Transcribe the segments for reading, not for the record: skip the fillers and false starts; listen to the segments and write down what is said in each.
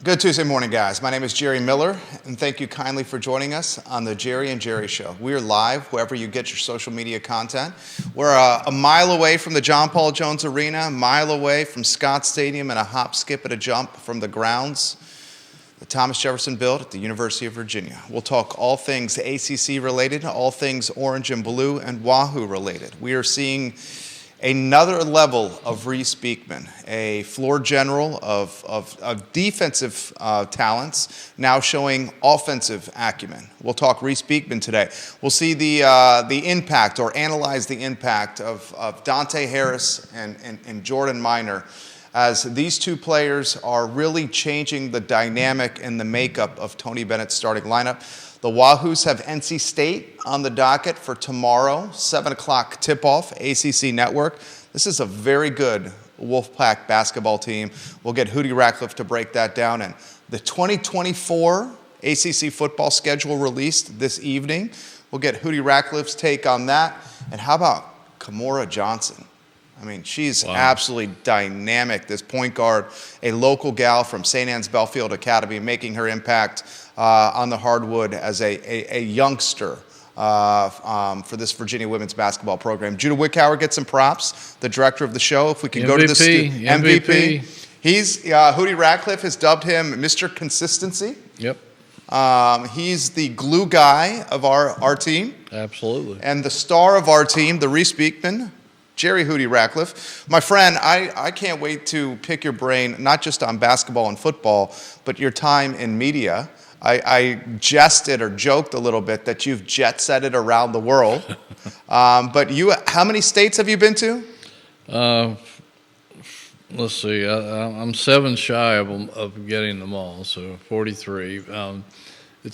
Good Tuesday morning, guys. My name is Jerry Miller, and thank you kindly for joining us on the Jerry and Jerry Show. We are live wherever you get your social media content. We're a mile away from the John Paul Jones Arena, a mile away from Scott Stadium, and a hop, skip, and a jump from the grounds the Thomas Jefferson built at the University of Virginia. We'll talk all things ACC related, all things orange and blue, and Wahoo related. We are seeing another level of Reece Beekman, a floor general of defensive talents, now showing offensive acumen. We'll talk Reece Beekman today. We'll see the impact, or analyze the impact of Dante Harris and Jordan Minor, as these two players are really changing the dynamic and the makeup of Tony Bennett's starting lineup. The Wahoos have NC State on the docket for tomorrow, 7 o'clock tip-off, ACC Network. This is a very good Wolfpack basketball team. We'll get Hootie Ratcliffe to break that down. And the 2024 ACC football schedule released this evening. We'll get Hootie Ratcliffe's take on that. And how about Kymora Johnson? I mean, she's absolutely dynamic, this point guard, a local gal from St. Anne's Belfield Academy, making her impact on the hardwood as a youngster for this Virginia women's basketball program. Judah Wickhauer gets some props, the director of the show. If we could go to the MVP. He's Hootie Ratcliffe has dubbed him Mr. Consistency. Yep. He's the glue guy of our team. Absolutely. And the star of our team, the Reece Beekman, Jerry Hootie Ratcliffe. My friend, I can't wait to pick your brain, not just on basketball and football, but your time in media. I jested or joked a little bit that you've jet-setted around the world. But how many states have you been to? Let's see. I'm 7 shy of getting them all, so 43.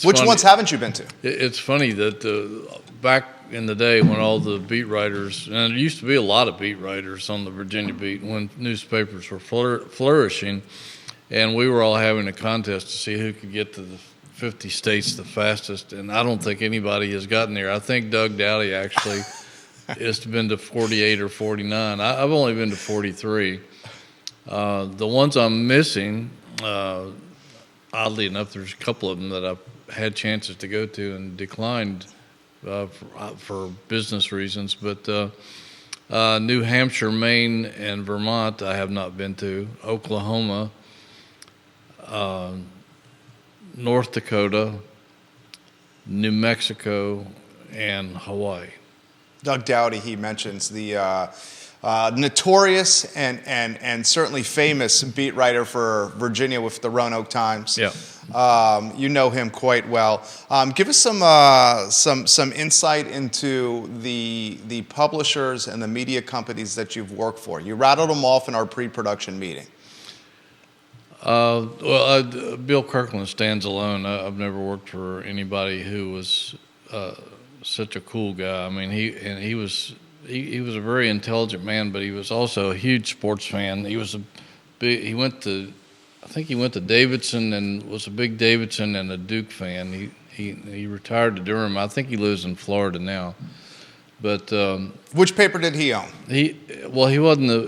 Which ones haven't you been to? It's funny that back in the day when all the beat writers, and there used to be a lot of beat writers on the Virginia beat when newspapers were flourishing, and we were all having a contest to see who could get to the 50 states the fastest, and I don't think anybody has gotten there. I think Doug Dowdy actually has been to 48 or 49. I've only been to 43. The ones I'm missing, oddly enough, there's a couple of them that I've had chances to go to and declined for business reasons, but New Hampshire, Maine, and Vermont I have not been to. Oklahoma, North Dakota, New Mexico, and Hawaii. Doug Dowdy, he mentions the notorious and certainly famous beat writer for Virginia with the Roanoke Times. Yeah. You know him quite well. Give us some insight into the publishers and the media companies that you've worked for. You rattled them off in our pre-production meeting. Bill Kirkland stands alone. I've never worked for anybody who was such a cool guy. I mean, he was a very intelligent man, but he was also a huge sports fan. He went to Davidson and was a big Davidson and a Duke fan. He retired to Durham. I think he lives in Florida now. But which paper did he own? He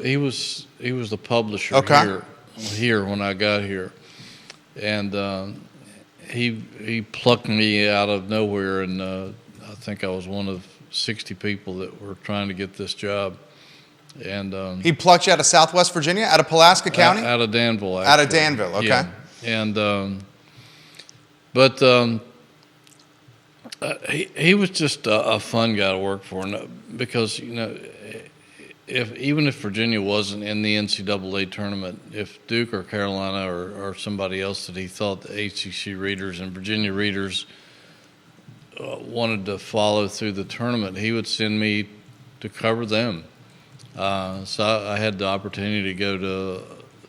was the publisher here when I got here, and he plucked me out of nowhere, and I think I was one of 60 people that were trying to get this job. And he plucked you out of Southwest Virginia, out of Pulaski County? Out of Danville, actually. Out of Danville, okay. Yeah. And he was just a fun guy to work for, because even if Virginia wasn't in the NCAA tournament, if Duke or Carolina or somebody else that he thought the ACC readers and Virginia readers wanted to follow through the tournament, he would send me to cover them. So I had the opportunity to go to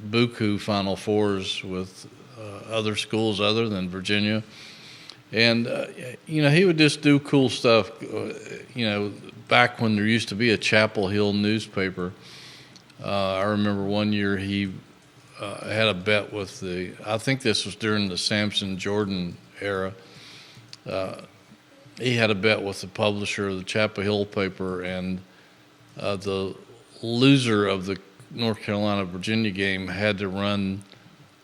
buku Final Fours with other schools other than Virginia. And, he would just do cool stuff. Back when there used to be a Chapel Hill newspaper, I remember one year he had a bet with I think this was during the Samson Jordan era. He had a bet with the publisher of the Chapel Hill paper, and the loser of the North Carolina-Virginia game had to run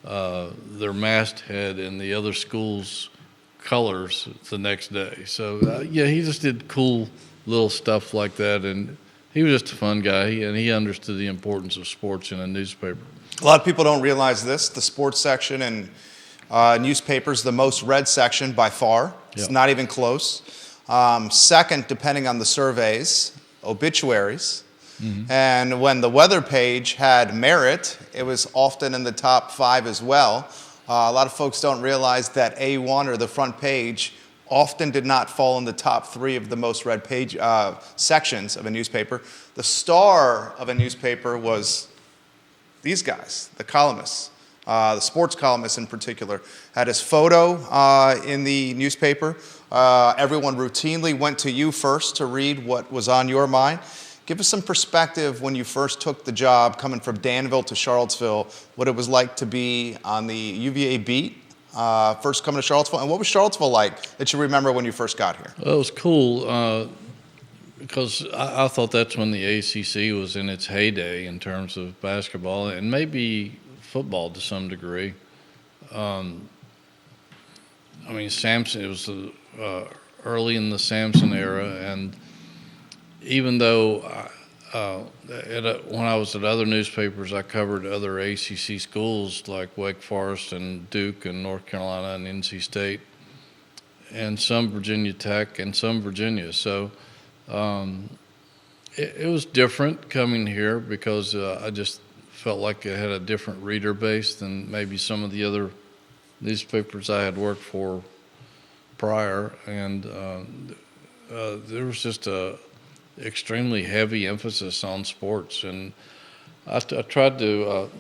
their masthead in the other school's colors the next day. So, yeah, he just did cool little stuff like that, and he was just a fun guy, and he understood the importance of sports in a newspaper. A lot of people don't realize this. The sports section in newspapers, the most read section by far. It's Yep. not even close. Second, depending on the surveys, obituaries. Mm-hmm. And when the weather page had merit, it was often in the top 5 as well. A lot of folks don't realize that A1 or the front page often did not fall in the top 3 of the most read page sections of a newspaper. The star of a newspaper was these guys, the columnists. The sports columnist in particular had his photo in the newspaper. Everyone routinely went to you first to read what was on your mind. Give us some perspective when you first took the job, coming from Danville to Charlottesville, what it was like to be on the UVA beat, first coming to Charlottesville, and what was Charlottesville like that you remember when you first got here? Well, it was cool because I thought that's when the ACC was in its heyday in terms of basketball and maybe football to some degree. I mean, Samson, it was early in the Samson era, and even though when I was at other newspapers, I covered other ACC schools like Wake Forest and Duke and North Carolina and NC State, and some Virginia Tech and some Virginia. So it was different coming here because I just felt like it had a different reader base than maybe some of the other newspapers I had worked for prior, and there was just a extremely heavy emphasis on sports. And I tried to,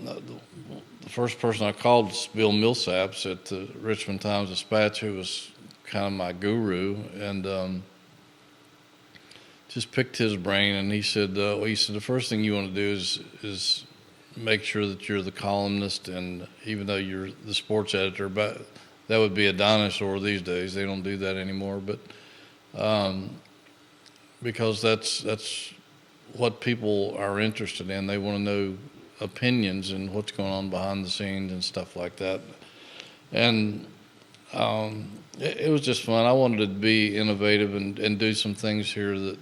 the first person I called was Bill Millsaps at the Richmond Times-Dispatch, who was kind of my guru, and just picked his brain. And he said, the first thing you want to do is make sure that you're the columnist, and even though you're the sports editor, but that would be a dinosaur these days. They don't do that anymore, but because that's what people are interested in. They want to know opinions and what's going on behind the scenes and stuff like that. And it was just fun. I wanted to be innovative and do some things here that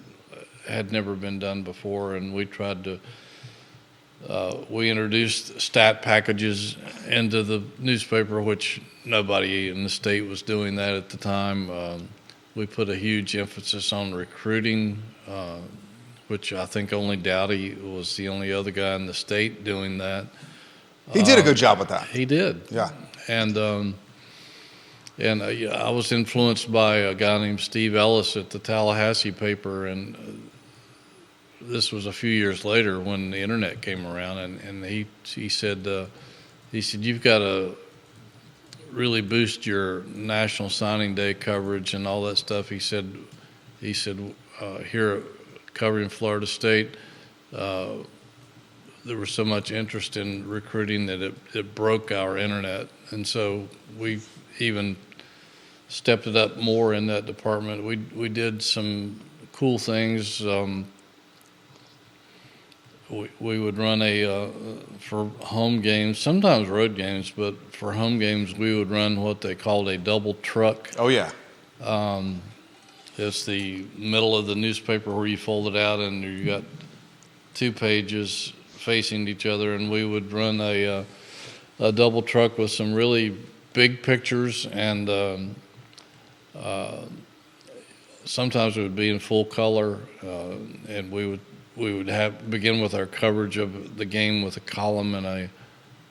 had never been done before, and we tried to we introduced stat packages into the newspaper, which nobody in the state was doing that at the time. We put a huge emphasis on recruiting, which I think only Dowdy was the only other guy in the state doing that. He did a good job with that. He did. Yeah. And I was influenced by a guy named Steve Ellis at the Tallahassee paper, and this was a few years later when the internet came around, and he said you've got to really boost your National Signing Day coverage and all that stuff. He said here covering Florida State, there was so much interest in recruiting that it broke our internet, and so we even stepped it up more in that department. We did some cool things. We would run for home games, sometimes road games, but for home games we would run what they called a double truck. Oh, yeah. It's the middle of the newspaper where you fold it out and you got 2 pages facing each other, and we would run a double truck with some really big pictures, and sometimes it would be in full color, and we would begin with our coverage of the game with a column and a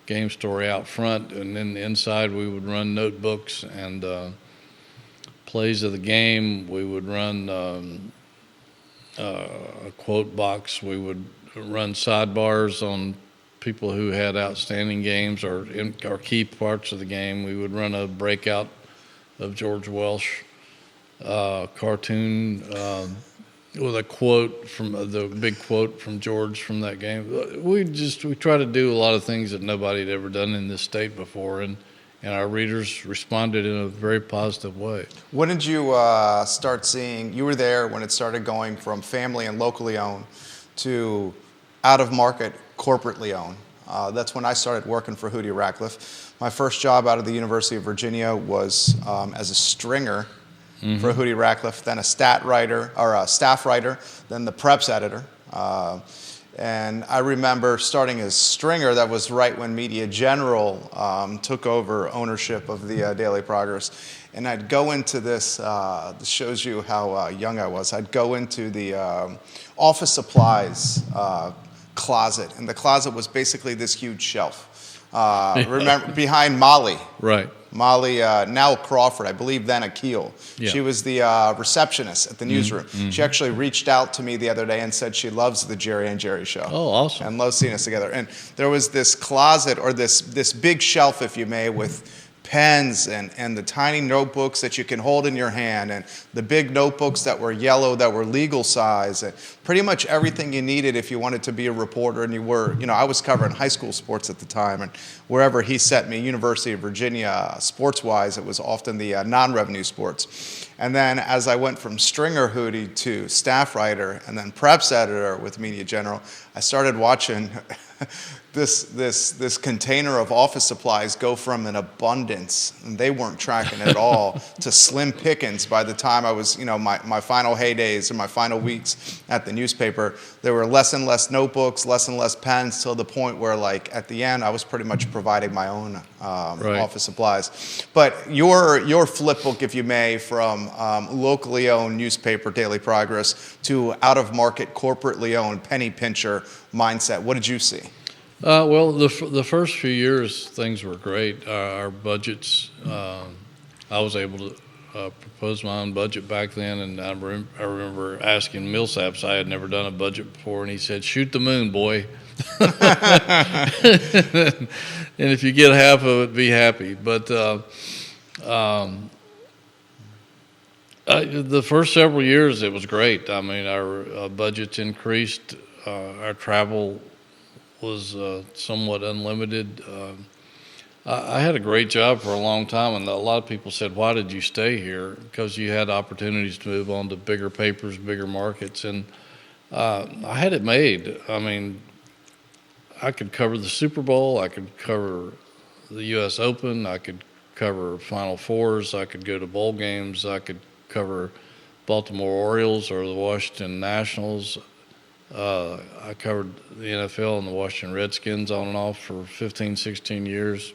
game story out front, and then inside we would run notebooks and plays of the game. We would run a quote box. We would run sidebars on people who had outstanding games or key parts of the game. We would run a breakout of George Welsh cartoon with a quote from the big quote from George from that game. We try to do a lot of things that nobody had ever done in this state before, and our readers responded in a very positive way. When did you start seeing, you were there when it started going from family and locally owned to out of market corporately owned? That's when I started working for Hootie Ratcliffe. My first job out of the University of Virginia was as a stringer for Hootie Ratcliffe, then a staff writer, then the preps editor. And I remember starting as stringer. That was right when Media General took over ownership of the Daily Progress. And I'd go into this, this shows you how young I was. I'd go into the office supplies closet. And the closet was basically this huge shelf. Remember, behind Molly. Right. Molly, now Crawford, I believe then Akil. Yeah. She was the receptionist at the newsroom. She actually reached out to me the other day and said she loves the Jerry and Jerry show. Oh, awesome. And loves seeing us together. And there was this closet, or this big shelf, if you may, with pens and the tiny notebooks that you can hold in your hand, and the big notebooks that were yellow, that were legal size, and pretty much everything you needed if you wanted to be a reporter. And you were, I was covering high school sports at the time, and wherever he sent me, University of Virginia, sports-wise, it was often the non-revenue sports. And then as I went from stringer Hootie to staff writer and then preps editor with Media General, I started watching this container of office supplies go from an abundance, and they weren't tracking it at all, to slim pickings by the time I was, my final heydays or my final weeks at the newspaper. There were less and less notebooks, less and less pens, till the point where, like, at the end, I was pretty much providing my own office supplies. But your flip book, if you may, from locally owned newspaper, Daily Progress, to out-of-market, corporately owned penny pincher mindset, what did you see? Well, the first few years, things were great. Our budgets, I was able to propose my own budget back then, and I remember asking Millsaps. I had never done a budget before, and he said, "Shoot the moon, boy." And if you get half of it, be happy. But the first several years, it was great. I mean, our budgets increased. Our travel was somewhat unlimited. I had a great job for a long time, and a lot of people said, "Why did you stay here?" Because you had opportunities to move on to bigger papers, bigger markets, and I had it made. I mean, I could cover the Super Bowl, I could cover the U.S. Open, I could cover Final Fours, I could go to bowl games, I could cover Baltimore Orioles or the Washington Nationals. I covered the NFL and the Washington Redskins on and off for 15, 16 years.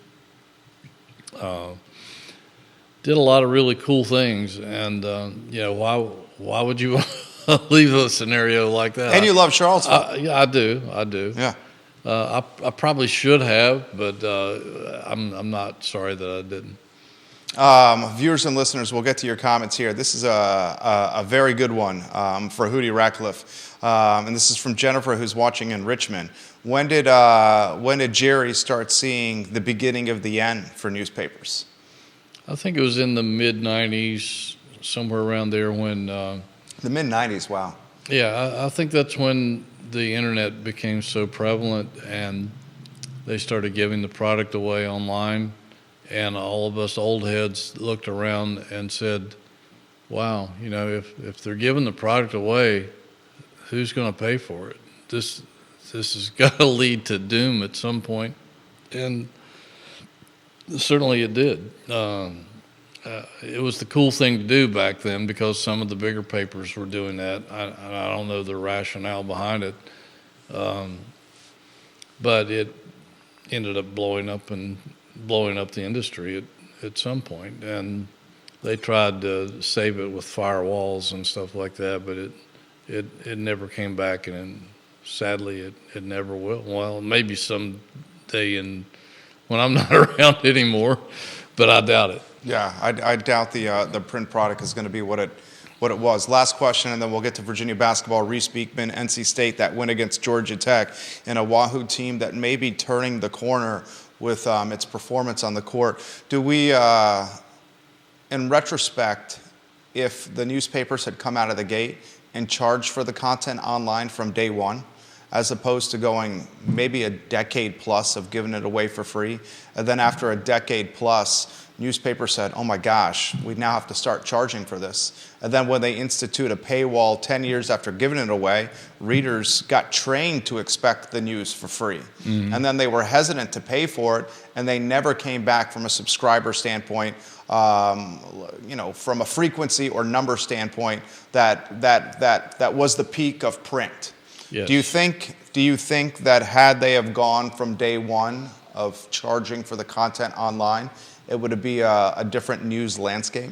Did a lot of really cool things, and why would you leave a scenario like that? And you love Charlottesville. Yeah, I do. Yeah. I probably should have, but I'm not sorry that I didn't. Viewers and listeners, we'll get to your comments here. This is a very good one for Hootie Ratcliffe, and this is from Jennifer, who's watching in Richmond. When did Jerry start seeing the beginning of the end for newspapers? I think it was in the mid-'90s, somewhere around there when... the mid-'90s, wow. Yeah, I think that's when the internet became so prevalent, and they started giving the product away online. And all of us old heads looked around and said, wow, if they're giving the product away, who's going to pay for it? This has got to lead to doom at some point. And certainly it did. It was the cool thing to do back then because some of the bigger papers were doing that. I don't know the rationale behind it. But it ended up blowing up the industry at some point, and they tried to save it with firewalls and stuff like that, but it never came back, and sadly it never will. Well, maybe someday when I'm not around anymore, but I doubt it. Yeah, I doubt the print product is going to be what it was. Last question, and then we'll get to Virginia basketball. Reece Beekman, NC State, that win against Georgia Tech, and a Wahoo team that may be turning the corner with its performance on the court. Do we, in retrospect, if the newspapers had come out of the gate and charged for the content online from day one, as opposed to going maybe a decade plus of giving it away for free, and then after a decade plus, newspapers said, oh my gosh, we now have to start charging for this. And then when they institute a paywall 10 years after giving it away, readers got trained to expect the news for free. Mm-hmm. And then they were hesitant to pay for it, and they never came back from a subscriber standpoint, from a frequency or number standpoint that was the peak of print. Yes. Do you think that had they have gone from day one of charging for the content online, it would be a different news landscape?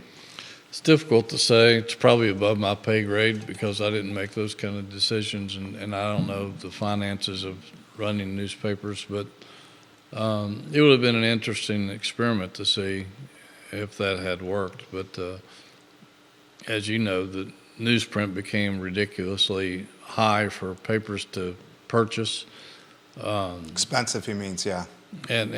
It's difficult to say. It's probably above my pay grade because I didn't make those kind of decisions, and I don't know the finances of running newspapers, but it would have been an interesting experiment to see if that had worked. But as you know, the newsprint became ridiculously high for papers to purchase. Expensive, he means, yeah. And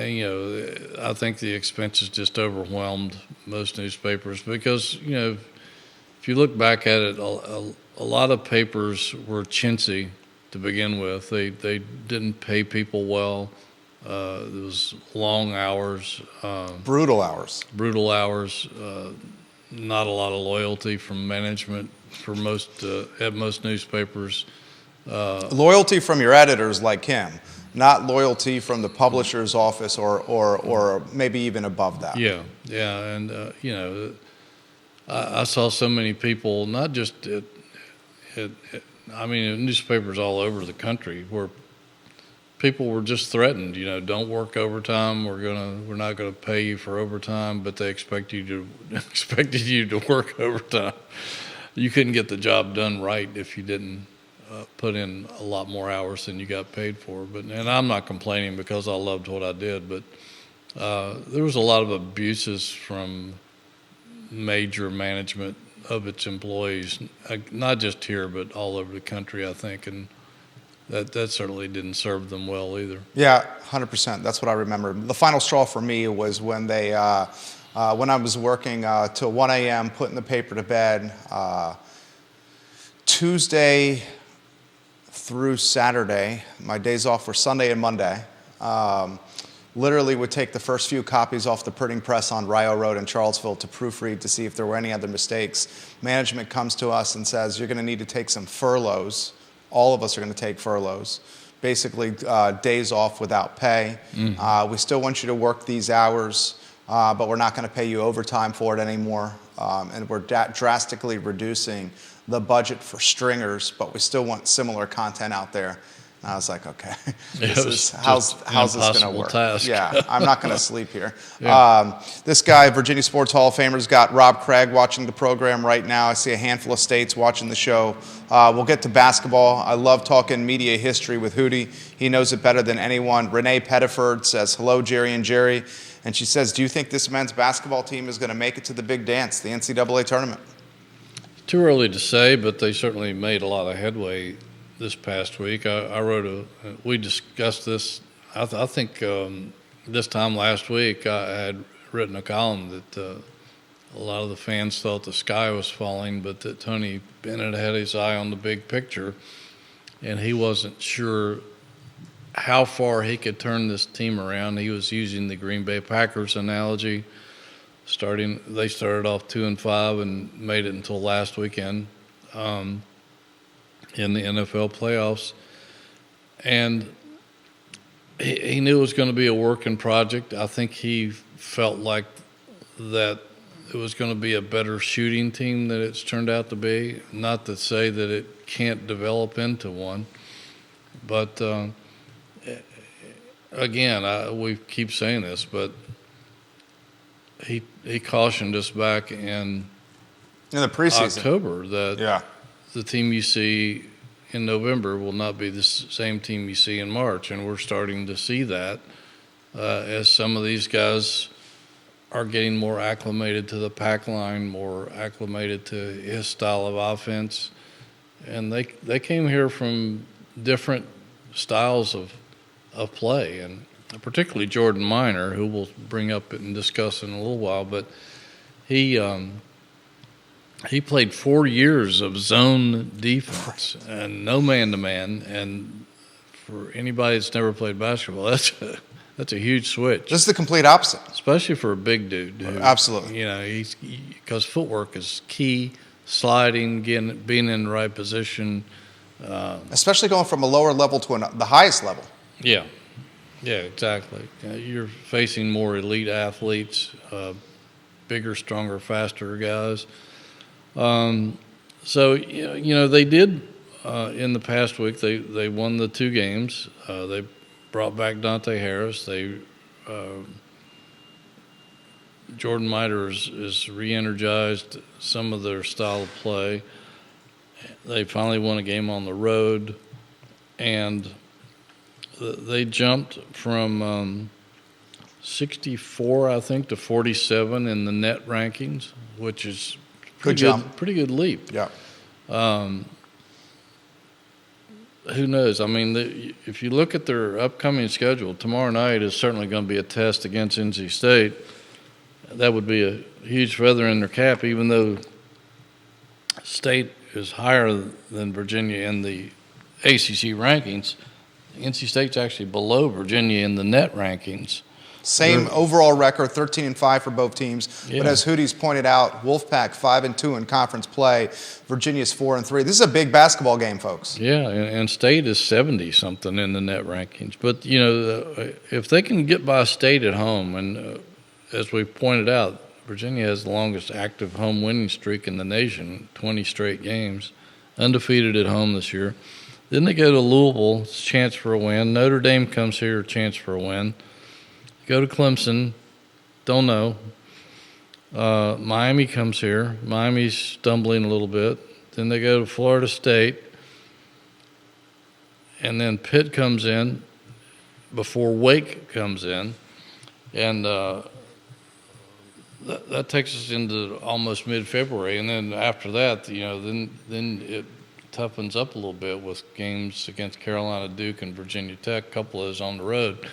I think the expenses just overwhelmed most newspapers because, if you look back at it, a lot of papers were chintzy to begin with. They didn't pay people well. There was long hours. Brutal hours. Not a lot of loyalty from management for at most newspapers. Loyalty from your editors like him, not loyalty from the publisher's office or maybe even above that. Yeah, and I saw so many people, not just in newspapers all over the country, where people were just threatened. Don't work overtime. We're not gonna pay you for overtime, but they expected you to work overtime. You couldn't get the job done right if you didn't put in a lot more hours than you got paid for. And I'm not complaining because I loved what I did, but there was a lot of abuses from major management of its employees, not just here, but all over the country, I think, and that certainly didn't serve them well either. Yeah, 100%. That's what I remember. The final straw for me was when they, when I was working till 1 a.m., putting the paper to bed, Tuesday through Saturday. My days off were Sunday and Monday. Literally would take the first few copies off the printing press on Rio Road in Charlottesville to proofread to see if there were any other mistakes. Management comes to us and says, you're going to need to take some furloughs. All of us are going to take furloughs. Basically, days off without pay. We still want you to work these hours, but we're not going to pay you overtime for it anymore. And we're drastically reducing the budget for stringers, but we still want similar content out there. And I was like, okay, how's this going to work? Task. Yeah, I'm not going to sleep here. Yeah. This guy, Virginia Sports Hall of Famer's got Rob Craig watching the program right now. I see a handful of states watching the show. We'll get to basketball. I love talking media history with Hootie. He knows it better than anyone. Renee Pettiford says, hello, Jerry and Jerry. And she says, do you think this men's basketball team is going to make it to the big dance, the NCAA tournament? Too early to say, but they certainly made a lot of headway this past week. We discussed this, I think this time last week, I had written a column that a lot of the fans thought the sky was falling, but that Tony Bennett had his eye on the big picture, and he wasn't sure how far he could turn this team around. He was using the Green Bay Packers analogy. They started off 2-5 and made it until last weekend in the NFL playoffs. And he knew it was going to be a working project. I think he felt like that it was going to be a better shooting team than it's turned out to be. Not to say that it can't develop into one, but again, we keep saying this, but he cautioned us back in the preseason October that the team you see in November will not be the same team you see in March, and we're starting to see that as some of these guys are getting more acclimated to the pack line, more acclimated to his style of offense, and they came here from different styles of play, and particularly Jordan Minor, who we'll bring up and discuss in a little while, but he played 4 years of zone defense and no man-to-man, and for anybody that's never played basketball, that's a huge switch. This is the complete opposite. Especially for a big dude. Absolutely. You know, because footwork is key, sliding, being in the right position. Especially going from a lower level to the highest level. Yeah. Yeah, exactly. You're facing more elite athletes, bigger, stronger, faster guys. So, you know, they did in the past week, they won the 2 games. They brought back Dante Harris. Jordan Miter is re-energized some of their style of play. They finally won a game on the road, and they jumped from 64, I think, to 47 in the net rankings, which is pretty good leap. Yeah. Who knows? I mean, if you look at their upcoming schedule, tomorrow night is certainly going to be a test against NC State. That would be a huge feather in their cap, even though State is higher than Virginia in the ACC rankings. NC State's actually below Virginia in the net rankings. Same overall record, 13-5 for both teams. Yeah. But as Hootie's pointed out, Wolfpack 5-2 in conference play. Virginia's 4-3. This is a big basketball game, folks. Yeah, and State is 70-something in the net rankings. But, you know, if they can get by State at home, and as we pointed out, Virginia has the longest active home winning streak in the nation, 20 straight games, undefeated at home this year. Then they go to Louisville, it's a chance for a win. Notre Dame comes here, a chance for a win. Go to Clemson, don't know. Miami comes here. Miami's stumbling a little bit. Then they go to Florida State. And then Pitt comes in before Wake comes in. And that takes us into almost mid-February. And then after that, you know, then it toughens up a little bit with games against Carolina, Duke, and Virginia Tech. A couple of those on the road.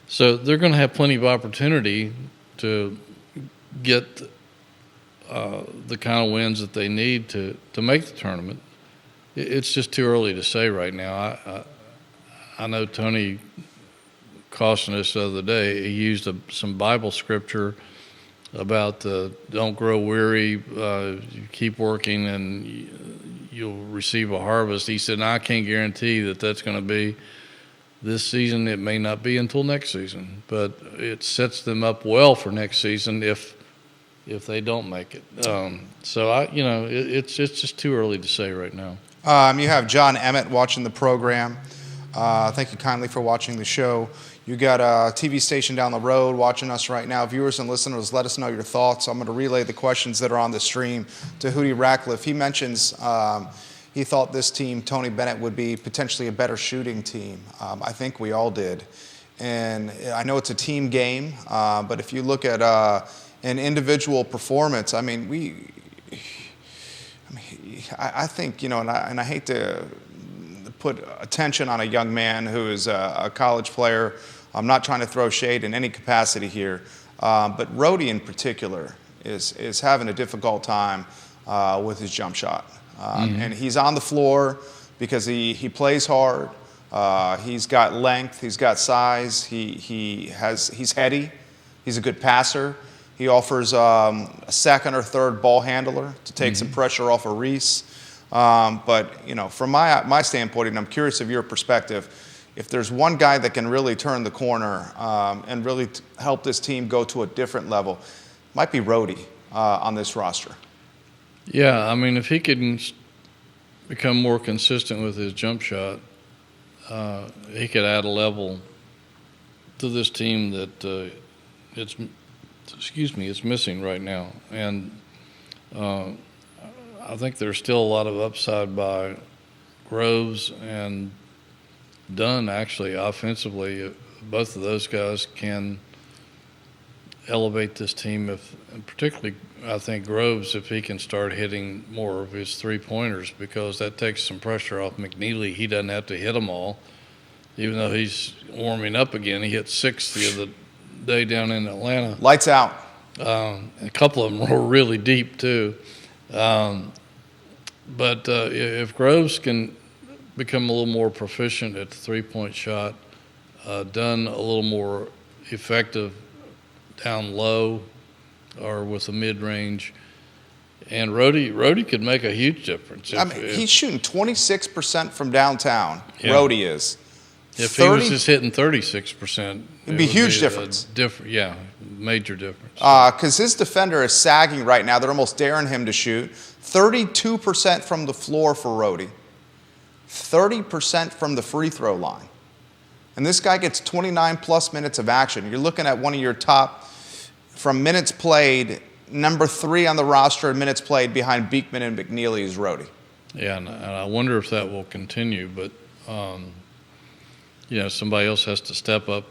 So they're going to have plenty of opportunity to get the kind of wins that they need to make the tournament. It's just too early to say right now. I know Tony cautioned us the other day. He used some Bible scripture about don't grow weary, you keep working, and you'll receive a harvest. He said, I can't guarantee that that's going to be this season. It may not be until next season, but it sets them up well for next season if they don't make it. So it's just too early to say right now. You have John Emmett watching the program. Thank you kindly for watching the show. You got a TV station down the road watching us right now. Viewers and listeners, let us know your thoughts. I'm going to relay the questions that are on the stream to Hootie Ratcliffe. He mentions he thought this team, Tony Bennett, would be potentially a better shooting team. I think we all did. And I know it's a team game, but if you look at an individual performance, I think, you know, and I hate to put attention on a young man who is a college player. I'm not trying to throw shade in any capacity here, but Rhodey in particular is having a difficult time with his jump shot. And he's on the floor because he plays hard. He's got length. He's got size. He's heady. He's a good passer. He offers a second or third ball handler to take some pressure off of Reece. But, you know, from my standpoint, and I'm curious of your perspective, if there's one guy that can really turn the corner and really help this team go to a different level, it might be Rhodey on this roster. Yeah, I mean, if he can become more consistent with his jump shot, he could add a level to this team that it's missing right now. And I think there's still a lot of upside by Groves and Dunn, actually, offensively. Both of those guys can elevate this team, and particularly, I think, Groves, if he can start hitting more of his three-pointers, because that takes some pressure off McNeely. He doesn't have to hit them all, even though he's warming up again. He hit 6 the other day down in Atlanta. Lights out. A couple of them were really deep, too. But if Groves can become a little more proficient at the three-point shot, done a little more effective down low or with a mid-range. And Rhodey could make a huge difference. He's shooting 26% from downtown. Yeah. Rhodey is. If he was just hitting 36%, it'd be a huge difference. Major difference. Because his defender is sagging right now. They're almost daring him to shoot. 32% from the floor for Rhodey. 30% from the free throw line. And this guy gets 29-plus minutes of action. You're looking at one of your top, from minutes played, number 3 on the roster in minutes played behind Beekman and McNeely is Rhodey. Yeah, and I wonder if that will continue. But, somebody else has to step up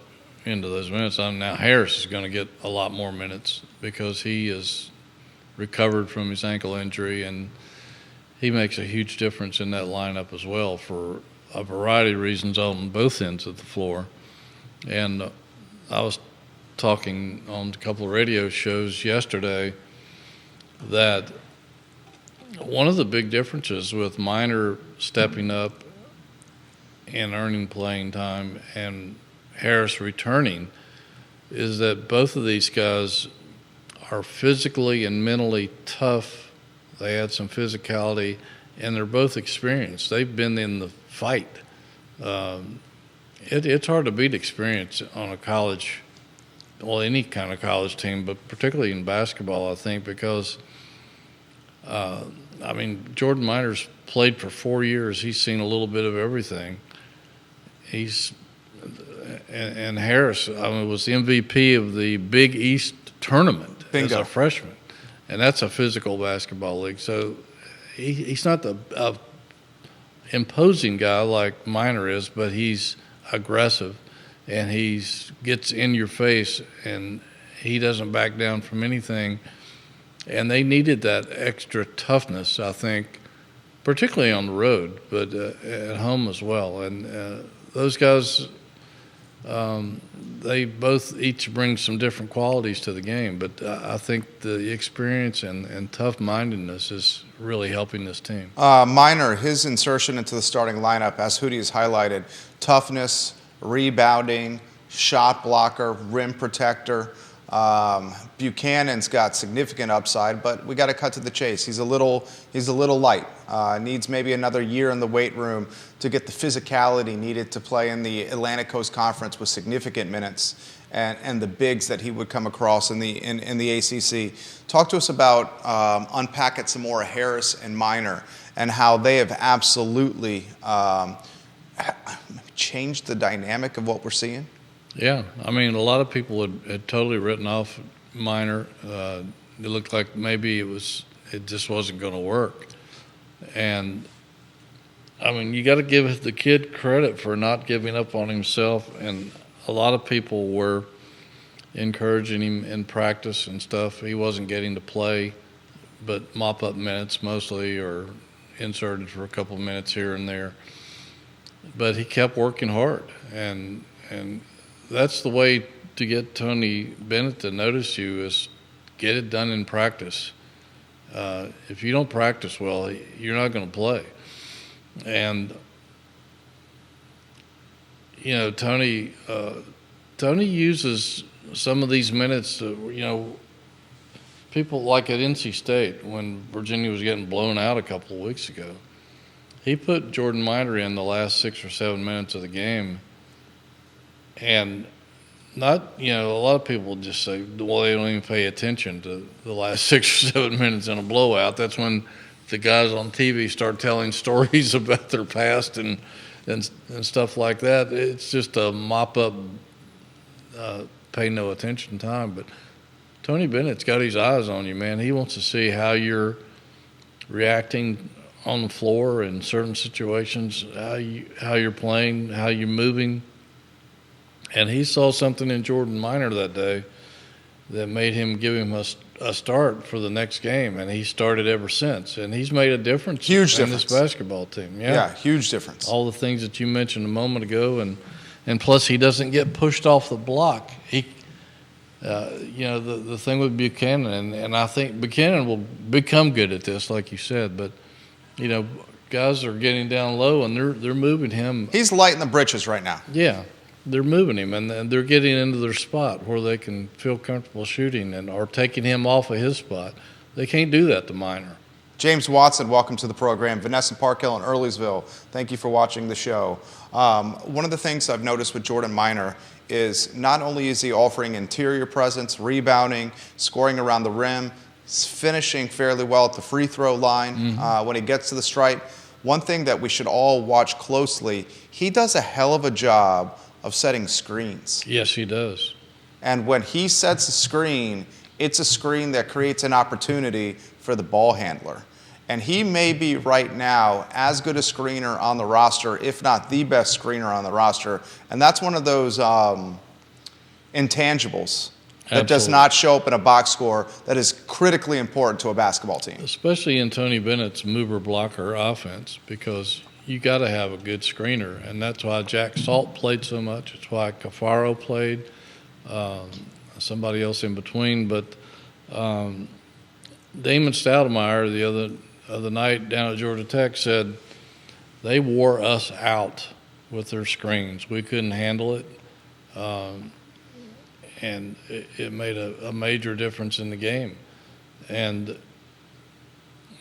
into those minutes. Now Harris is going to get a lot more minutes because he is recovered from his ankle injury, and he makes a huge difference in that lineup as well for a variety of reasons on both ends of the floor. And I was talking on a couple of radio shows yesterday that one of the big differences with Minor stepping up and earning playing time and Harris returning is that both of these guys are physically and mentally tough. They had some physicality, and they're both experienced. They've been in the fight. It's hard to beat experience on a college, any kind of college team, but particularly in basketball, I think, because, Jordan Minor's played for 4 years. He's seen a little bit of everything. And Harris, was the MVP of the Big East tournament as a freshman, and that's a physical basketball league. So he's not the imposing guy like Minor is, but he's aggressive, and he gets in your face, and he doesn't back down from anything. And they needed that extra toughness, I think, particularly on the road, but at home as well. And those guys, they both each bring some different qualities to the game, but I think the experience and tough-mindedness is really helping this team. Minor, his insertion into the starting lineup, as Hootie has highlighted, toughness, rebounding, shot blocker, rim protector. Buchanan's got significant upside, but we got to cut to the chase. He's a little light. Needs maybe another year in the weight room to get the physicality needed to play in the Atlantic Coast Conference with significant minutes and the bigs that he would come across in the ACC. Talk to us about unpacking some more Harris and Minor and how they have absolutely changed the dynamic of what we're seeing. Yeah, a lot of people had totally written off Minor. It looked like maybe it just wasn't going to work. And, you got to give the kid credit for not giving up on himself. And a lot of people were encouraging him in practice and stuff. He wasn't getting to play, but mop-up minutes mostly, or inserted for a couple of minutes here and there. But he kept working hard, and that's the way to get Tony Bennett to notice you, is get it done in practice. If you don't practice well, you're not going to play. And Tony uses some of these minutes to, people like at NC State when Virginia was getting blown out a couple of weeks ago. He put Jordan Minor in the last 6 or 7 minutes of the game. And not, a lot of people just say, well, they don't even pay attention to the last 6 or 7 minutes in a blowout. That's when the guys on TV start telling stories about their past and stuff like that. It's just a mop-up, pay no attention time. But Tony Bennett's got his eyes on you, man. He wants to see how you're reacting on the floor in certain situations, how you're playing, how you're moving. And he saw something in Jordan Minor that day that made him give him a start for the next game, and he started ever since. And he's made a difference in this basketball team. Yeah, huge difference. All the things that you mentioned a moment ago, and plus he doesn't get pushed off the block. He, the thing with Buchanan, and I think Buchanan will become good at this, like you said, but guys are getting down low and they're moving him. He's lighting the britches right now. Yeah. they're moving him, and they're getting into their spot where they can feel comfortable shooting and or taking him off of his spot. They can't do that to Minor. James Watson, welcome to the program. Vanessa Parkhill in Earlysville, thank you for watching the show. One of the things I've noticed with Jordan Minor is not only is he offering interior presence, rebounding, scoring around the rim, finishing fairly well at the free throw line when he gets to the stripe. One thing that we should all watch closely, he does a hell of a job of setting screens. Yes, he does. And when he sets a screen, it's a screen that creates an opportunity for the ball handler. And he may be right now as good a screener on the roster, if not the best screener on the roster. And that's one of those intangibles that does not show up in a box score that is critically important to a basketball team. Especially in Tony Bennett's mover blocker offense, because you got to have a good screener. And that's why Jack Salt played so much. It's why Cafaro played, somebody else in between. But Damon Stoudemire the other night down at Georgia Tech said they wore us out with their screens. We couldn't handle it. And it made a major difference in the game. And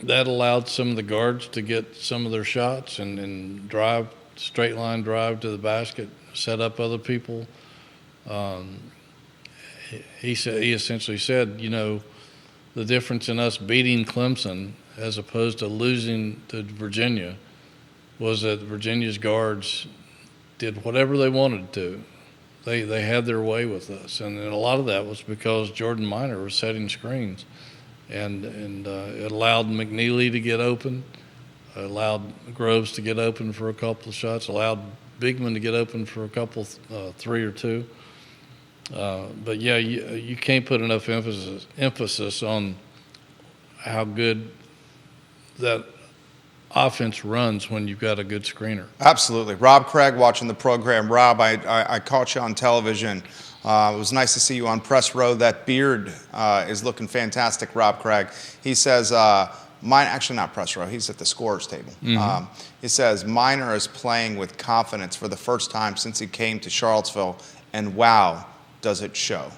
that allowed some of the guards to get some of their shots and drive, straight line drive to the basket, set up other people. He essentially said, you know, the difference in us beating Clemson as opposed to losing to Virginia was that Virginia's guards did whatever they wanted to. They had their way with us, and a lot of that was because Jordan Minor was setting screens, and it allowed McNeely to get open, allowed Groves to get open for a couple of shots, allowed Beekman to get open for a couple, three or two. But yeah, you can't put enough emphasis on how good that offense runs when you've got a good screener. Absolutely. Rob Craig watching the program. Rob, I caught you on television. It was nice to see you on press row. That beard is looking fantastic, Rob Craig. He says, actually not press row, he's at the scorer's table. He says, Minor is playing with confidence for the first time since he came to Charlottesville, and wow, does it show.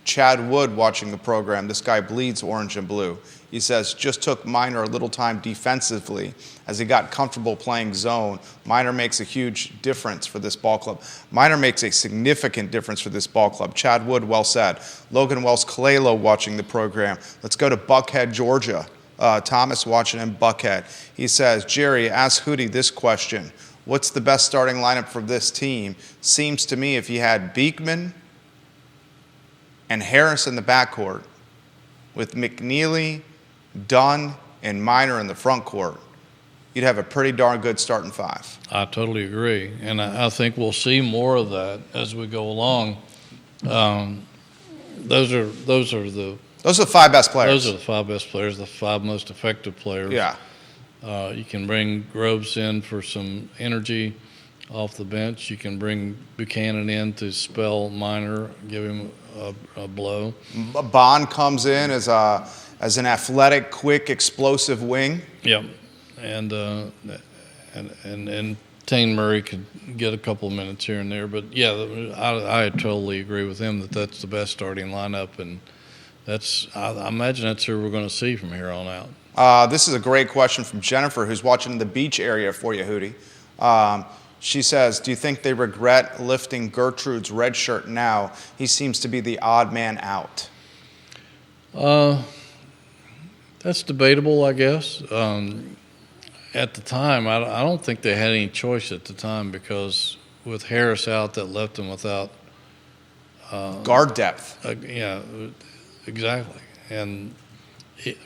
Chad Wood watching the program. This guy bleeds orange and blue. He says, just took Minor a little time defensively as he got comfortable playing zone. Minor makes a huge difference for this ball club. Minor makes a significant difference for this ball club. Chad Wood, well said. Logan Wells-Kalelo watching the program. Let's go to Buckhead, Georgia. Thomas watching in Buckhead. He says, Jerry, ask Hootie this question. What's the best starting lineup for this team? Seems to me if you had Beekman and Harris in the backcourt with McNeely, Dunn, and Minor in the front court, you'd have a pretty darn good starting five. I totally agree, and I think we'll see more of that as we go along. Those are the five best players. Those are the five best players, the five most effective players. Yeah. You can bring Groves in for some energy off the bench. You can bring Buchanan in to spell Minor, give him a blow. Bond comes in as an athletic, quick, explosive wing. Yep, and Tane Murray could get a couple of minutes here and there, but yeah, I totally agree with him that that's the best starting lineup, and I imagine that's who we're going to see from here on out. This is a great question from Jennifer, who's watching in the beach area for you, Hootie. She says, do you think they regret lifting Gertrude's red shirt now? He seems to be the odd man out. That's debatable, I guess. At the time, I don't think they had any choice at the time because with Harris out, that left them without guard depth. Yeah, exactly. And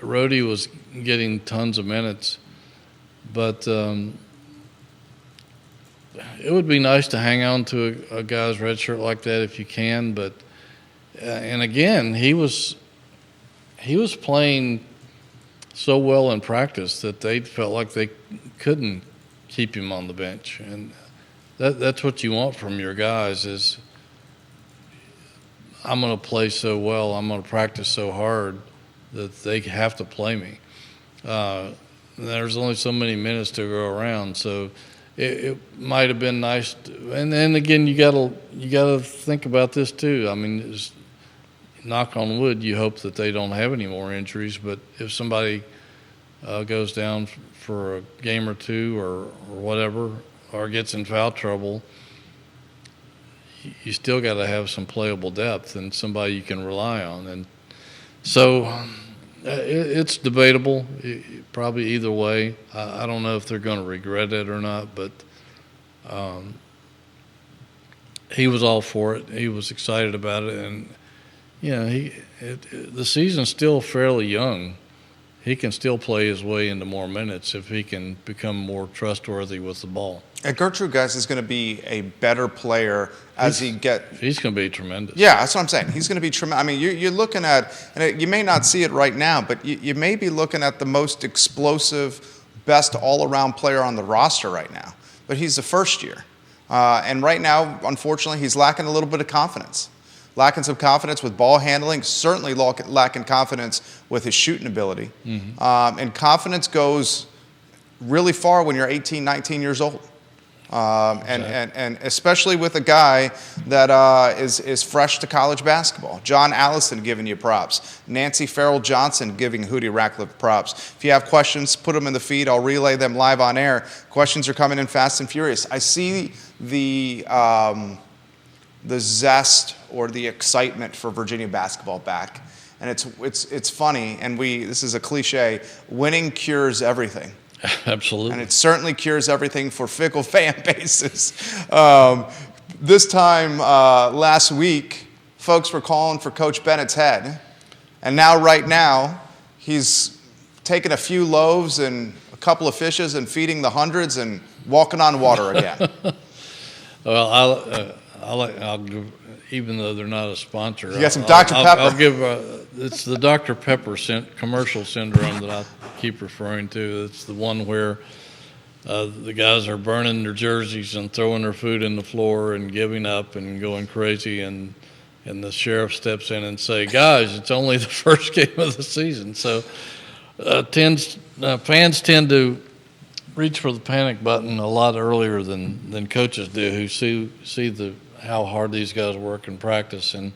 Rhodey was getting tons of minutes, but it would be nice to hang on to a guy's red shirt like that if you can. But and again, he was playing so well in practice that they felt like they couldn't keep him on the bench, and that's what you want from your guys is I'm going to play so well, I'm going to practice so hard that they have to play me. There's only so many minutes to go around, so it might have been nice. And then again, you gotta think about this too. I mean, knock on wood, you hope that they don't have any more injuries. But if somebody goes down for a game or two or whatever, or gets in foul trouble, you still got to have some playable depth and somebody you can rely on. And so it's debatable, probably either way. I don't know if they're going to regret it or not, but he was all for it. He was excited about it. And, the season's still fairly young. He can still play his way into more minutes if he can become more trustworthy with the ball. And Gertrude, guys, is going to be a better player as He's going to be tremendous. Yeah, that's what I'm saying. He's going to be tremendous. I mean, you're looking at, and you may not see it right now, but you may be looking at the most explosive, best all-around player on the roster right now. But he's the first year. And right now, unfortunately, he's lacking a little bit of confidence. Lacking some confidence with ball handling, certainly lacking confidence with his shooting ability. Mm-hmm. And confidence goes really far when you're 18, 19 years old. And especially with a guy that is fresh to college basketball. John Allison giving you props. Nancy Farrell Johnson giving Hootie Ratcliffe props. If you have questions, put them in the feed. I'll relay them live on air. Questions are coming in fast and furious. I see the zest or the excitement for Virginia basketball back. And it's funny, and this is a cliche, winning cures everything. Absolutely. And it certainly cures everything for fickle fan bases. This time last week, folks were calling for Coach Bennett's head. And right now, he's taking a few loaves and a couple of fishes and feeding the hundreds and walking on water again. Well, I'll give, even though they're not a sponsor. You got some Dr. Pepper. I'll give. It's the Dr. Pepper commercial syndrome that I keep referring to. It's the one where the guys are burning their jerseys and throwing their food in the floor and giving up and going crazy, and the sheriff steps in and say, "Guys, it's only the first game of the season." So fans tend to reach for the panic button a lot earlier than coaches do, who see how hard these guys work in practice. And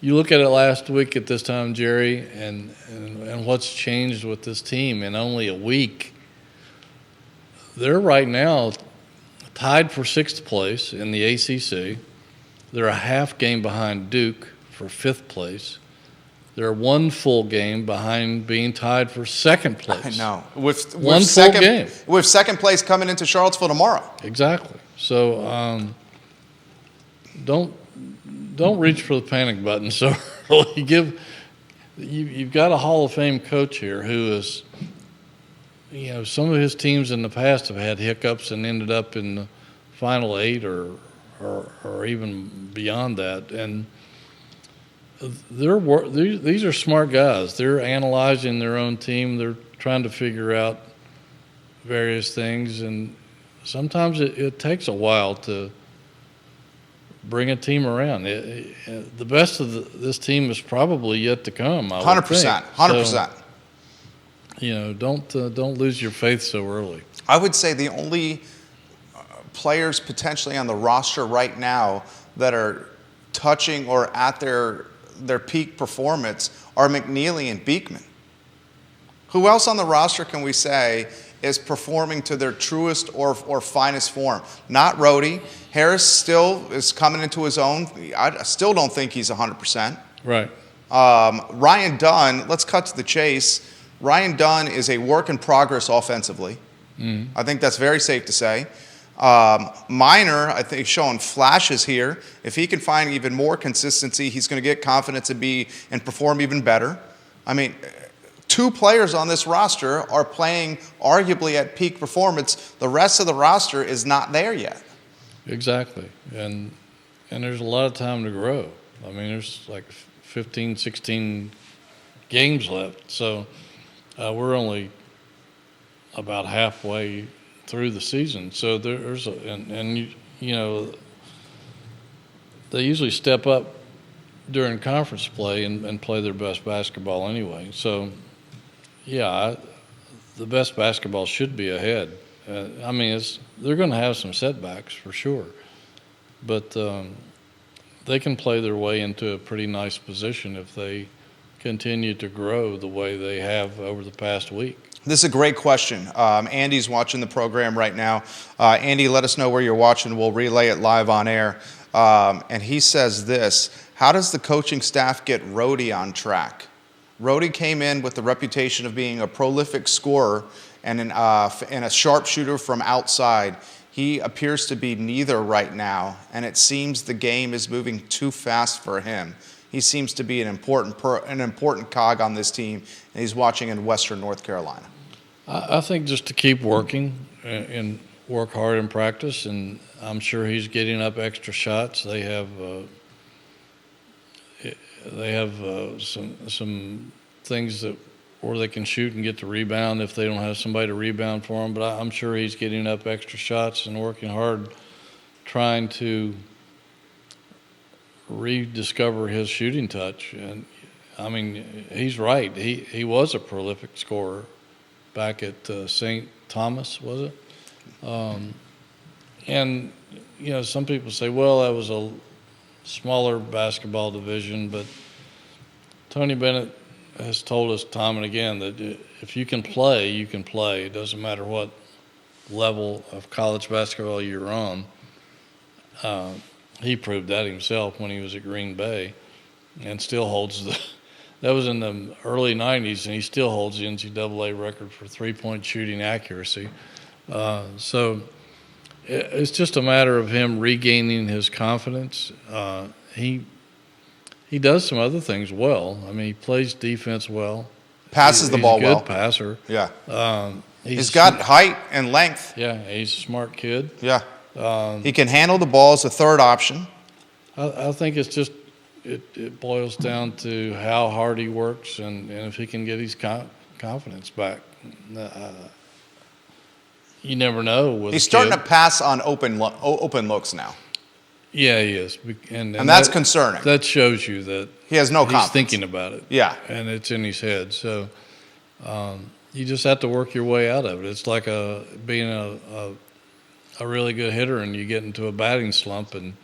you look at it last week at this time, Jerry, and what's changed with this team in only a week. They're right now tied for 6th place in the ACC. They're a half game behind Duke for 5th place. They're one full game behind being tied for 2nd place. I know. With one full game. With 2nd place coming into Charlottesville tomorrow. Exactly. So don't reach for the panic button so early. You've got a Hall of Fame coach here who is, some of his teams in the past have had hiccups and ended up in the Final 8 or even beyond that. And these are smart guys. They're analyzing their own team. They're trying to figure out various things, and sometimes it takes a while to bring a team around. The best of this team is probably yet to come. 100%. 100%. So, don't lose your faith so early. I would say the only players potentially on the roster right now that are touching or at their peak performance are McNeely and Beekman. Who else on the roster can we say is performing to their truest or finest form? Not Rhodey. Harris still is coming into his own. I still don't think he's 100%. Right. Ryan Dunn, let's cut to the chase. Ryan Dunn is a work in progress offensively. Mm-hmm. I think that's very safe to say. Minor, I think, showing flashes here. If he can find even more consistency, he's going to get confidence and perform even better. I mean, 2 players on this roster are playing arguably at peak performance. The rest of the roster is not there yet. Exactly. And there's a lot of time to grow. I mean, there's like 15, 16 games left. So we're only about halfway through the season. So there's they usually step up during conference play and play their best basketball anyway. So, the best basketball should be ahead. I mean, they're going to have some setbacks for sure, but they can play their way into a pretty nice position if they continue to grow the way they have over the past week. This is a great question. Andy's watching the program right now. Andy, let us know where you're watching. We'll relay it live on air. And he says this: how does the coaching staff get Rhodey on track? Rhodey came in with the reputation of being a prolific scorer and a sharpshooter from outside. He appears to be neither right now, and it seems the game is moving too fast for him. He seems to be an important cog on this team, and he's watching in Western North Carolina. I think just to keep working and work hard in practice, and I'm sure he's getting up extra shots. They have some things where they can shoot and get the rebound if they don't have somebody to rebound for them. But I'm sure he's getting up extra shots and working hard, trying to rediscover his shooting touch. And I mean, he's right. He was a prolific scorer back at St. Thomas, was it? And you know, some people say, well, that was a smaller basketball division, but Tony Bennett has told us time and again that if you can play, you can play. It doesn't matter what level of college basketball you're on. He proved that himself when he was at Green Bay, and still holds that was in the early 90s, and he still holds the NCAA record for three-point shooting accuracy. So it's just a matter of him regaining his confidence. He does some other things well. I mean, he plays defense well. Passes the ball well. He's a good passer. Yeah. He's got height and length. Yeah, he's a smart kid. Yeah. He can handle the ball as a third option. I think it's just it boils down to how hard he works and if he can get his confidence back. You never know. He's starting to pass on open looks now. Yeah, he is, and that's concerning. That shows you that he has no confidence. He's thinking about it. Yeah, and it's in his head. So you just have to work your way out of it. It's like being a really good hitter, and you get into a batting slump, and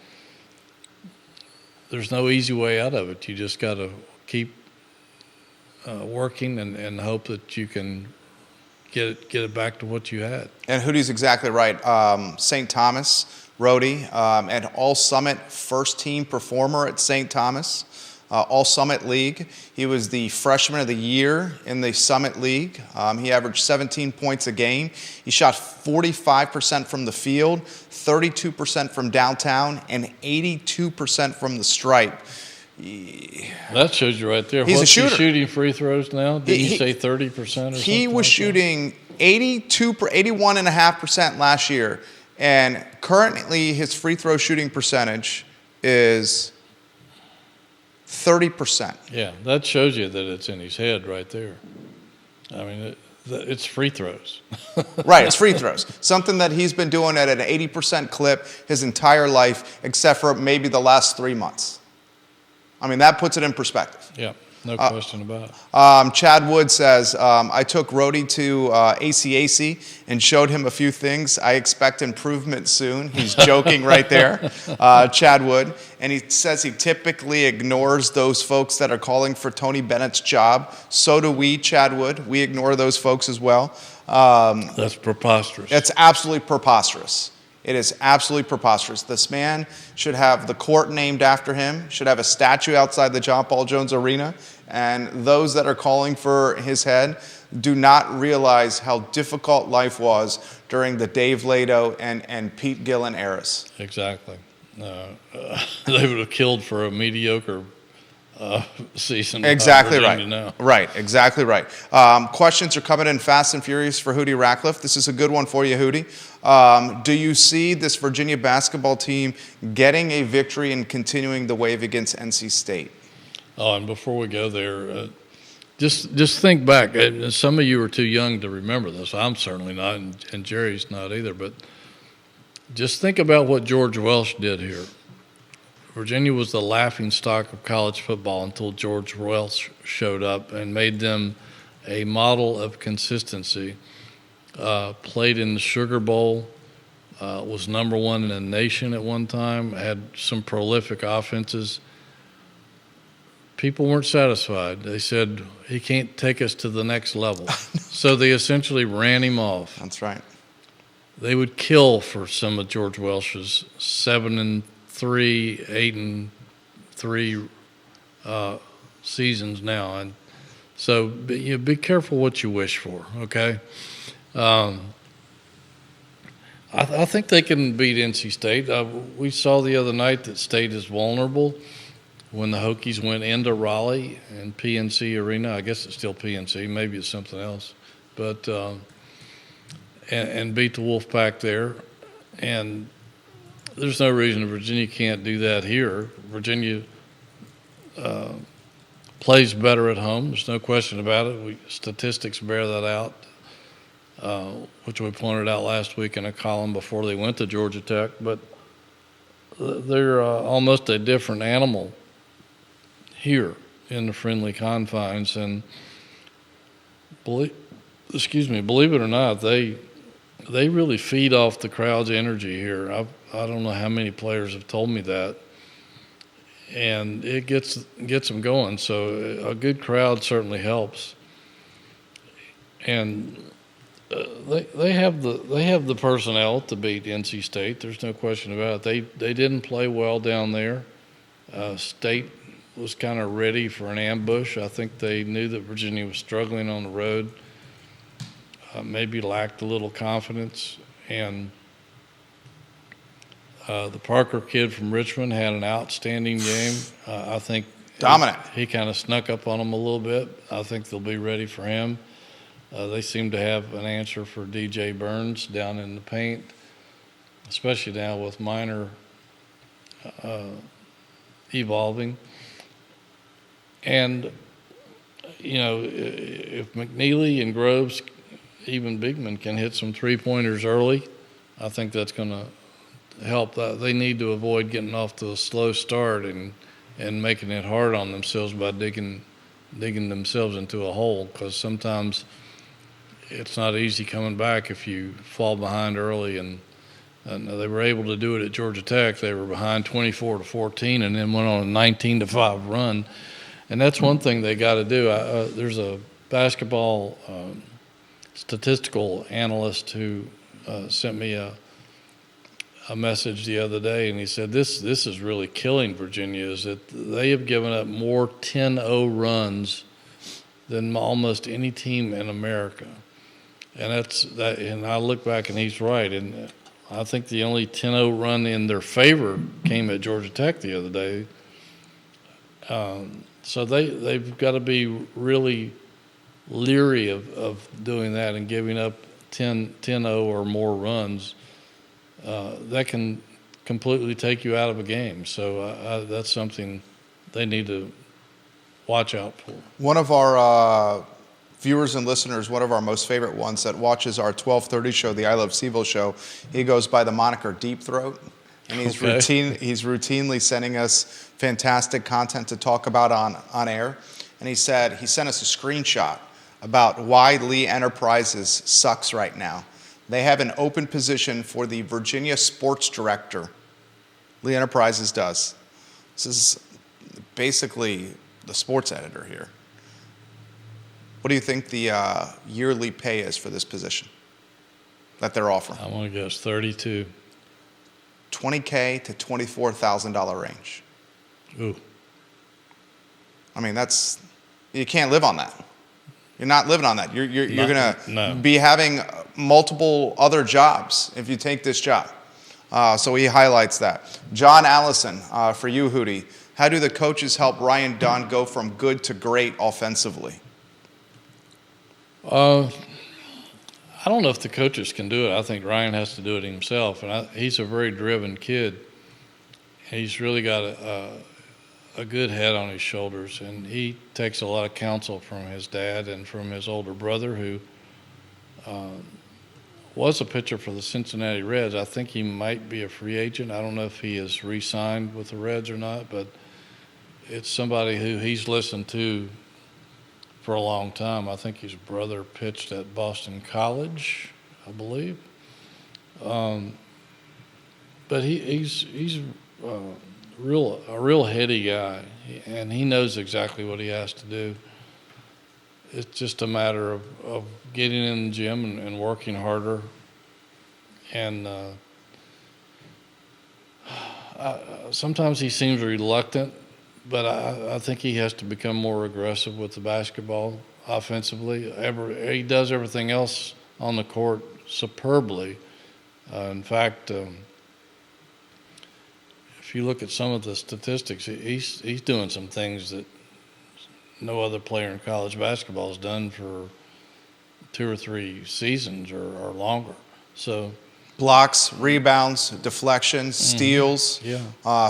there's no easy way out of it. You just got to keep working and hope that you can get it back to what you had. And Hootie's exactly right. St. Thomas, Rhodey, and All-Summit first-team performer at St. Thomas, All-Summit League. He was the Freshman of the Year in the Summit League. He averaged 17 points a game. He shot 45% from the field, 32% from downtown, and 82% from the stripe. That shows you right there. He's a shooter. He shooting free throws now? Did he say 30% or something? He was shooting 81.5% last year, and currently his free throw shooting percentage is 30%. Yeah, that shows you that it's in his head right there. I mean, it's free throws. Right, it's free throws. Something that he's been doing at an 80% clip his entire life, except for maybe the last 3 months. I mean, that puts it in perspective. Yeah, no question about it. Chad Wood says, I took Rhodey to ACCN and showed him a few things. I expect improvement soon. He's joking right there, Chad Wood. And he says he typically ignores those folks that are calling for Tony Bennett's job. So do we, Chad Wood. We ignore those folks as well. That's preposterous. It's absolutely preposterous. It is absolutely preposterous. This man should have the court named after him, should have a statue outside the John Paul Jones Arena, and those that are calling for his head do not realize how difficult life was during the Dave Lato and Pete Gillen eras. Exactly. They would have killed for a mediocre season. Exactly right. Now. Right, exactly right. Questions are coming in fast and furious for Hootie Ratcliffe. This is a good one for you, Hootie. Do you see this Virginia basketball team getting a victory and continuing the wave against NC State? Oh, and before we go there, just think back. Some of you are too young to remember this. I'm certainly not, and Jerry's not either. But just think about what George Welsh did here. Virginia was the laughingstock of college football until George Welsh showed up and made them a model of consistency. played in the Sugar Bowl, was number one in the nation at one time, had some prolific offenses. People weren't satisfied. They said, he can't take us to the next level. So they essentially ran him off. That's right. They would kill for some of George Welsh's 7-3, 8-3 seasons now. And so be careful what you wish for, okay? I think they can beat NC State. We saw the other night that State is vulnerable when the Hokies went into Raleigh and PNC Arena. I guess it's still PNC. Maybe it's something else. But and beat the Wolfpack there. And there's no reason Virginia can't do that here. Virginia plays better at home. There's no question about it. Statistics bear that out. Which we pointed out last week in a column before they went to Georgia Tech, but they're almost a different animal here in the friendly confines. And believe it or not, they really feed off the crowd's energy here. I don't know how many players have told me that, and it gets them going. So a good crowd certainly helps, and they have the personnel to beat NC State. There's no question about it. They didn't play well down there. State was kind of ready for an ambush. I think they knew that Virginia was struggling on the road, maybe lacked a little confidence. And the Parker kid from Richmond had an outstanding game. I think dominant. He kind of snuck up on them a little bit. I think they'll be ready for him. They seem to have an answer for DJ Burns down in the paint, especially now with Minor evolving. And, if McNeely and Groves, even Beekman, can hit some three-pointers early, I think that's going to help. They need to avoid getting off to a slow start and making it hard on themselves by digging themselves into a hole, because sometimes it's not easy coming back if you fall behind early. And they were able to do it at Georgia Tech. They were behind 24-14 and then went on a 19-5 run. And that's one thing they got to do. There's a basketball statistical analyst who sent me a message the other day, and he said this is really killing Virginia, is that they have given up more 10-0 runs than almost any team in America. And and I look back and he's right. And I think the only 10-0 run in their favor came at Georgia Tech the other day. So they've got to be really leery of doing that and giving up 10-0 or more runs. That can completely take you out of a game. So that's something they need to watch out for. One of our viewers and listeners, one of our most favorite ones that watches our 12:30 show, the I Love CVille show, he goes by the moniker Deep Throat. And he's routinely sending us fantastic content to talk about on air. And he sent us a screenshot about why Lee Enterprises sucks right now. They have an open position for the Virginia sports director. Lee Enterprises does. This is basically the sports editor here. What do you think the yearly pay is for this position that they're offering? I want to guess 32. $20K to $24,000 range. Ooh. I mean, you can't live on that. You're not living on that. You're going to be having multiple other jobs if you take this job. So he highlights that. John Allison, for you, Hootie, how do the coaches help Ryan Dunn go from good to great offensively? I don't know if the coaches can do it. I think Ryan has to do it himself. And he's a very driven kid. He's really got a good head on his shoulders, and he takes a lot of counsel from his dad and from his older brother, who was a pitcher for the Cincinnati Reds. I think he might be a free agent. I don't know if he is re-signed with the Reds or not, but it's somebody who he's listened to for a long time. I think his brother pitched at Boston College, I believe. But he's a real heady guy, and he knows exactly what he has to do. It's just a matter of getting in the gym and working harder. And sometimes he seems reluctant, but I think he has to become more aggressive with the basketball offensively. He does everything else on the court superbly. In fact, if you look at some of the statistics, he's doing some things that no other player in college basketball has done for 2 or 3 seasons or longer. So blocks, rebounds, deflections, steals,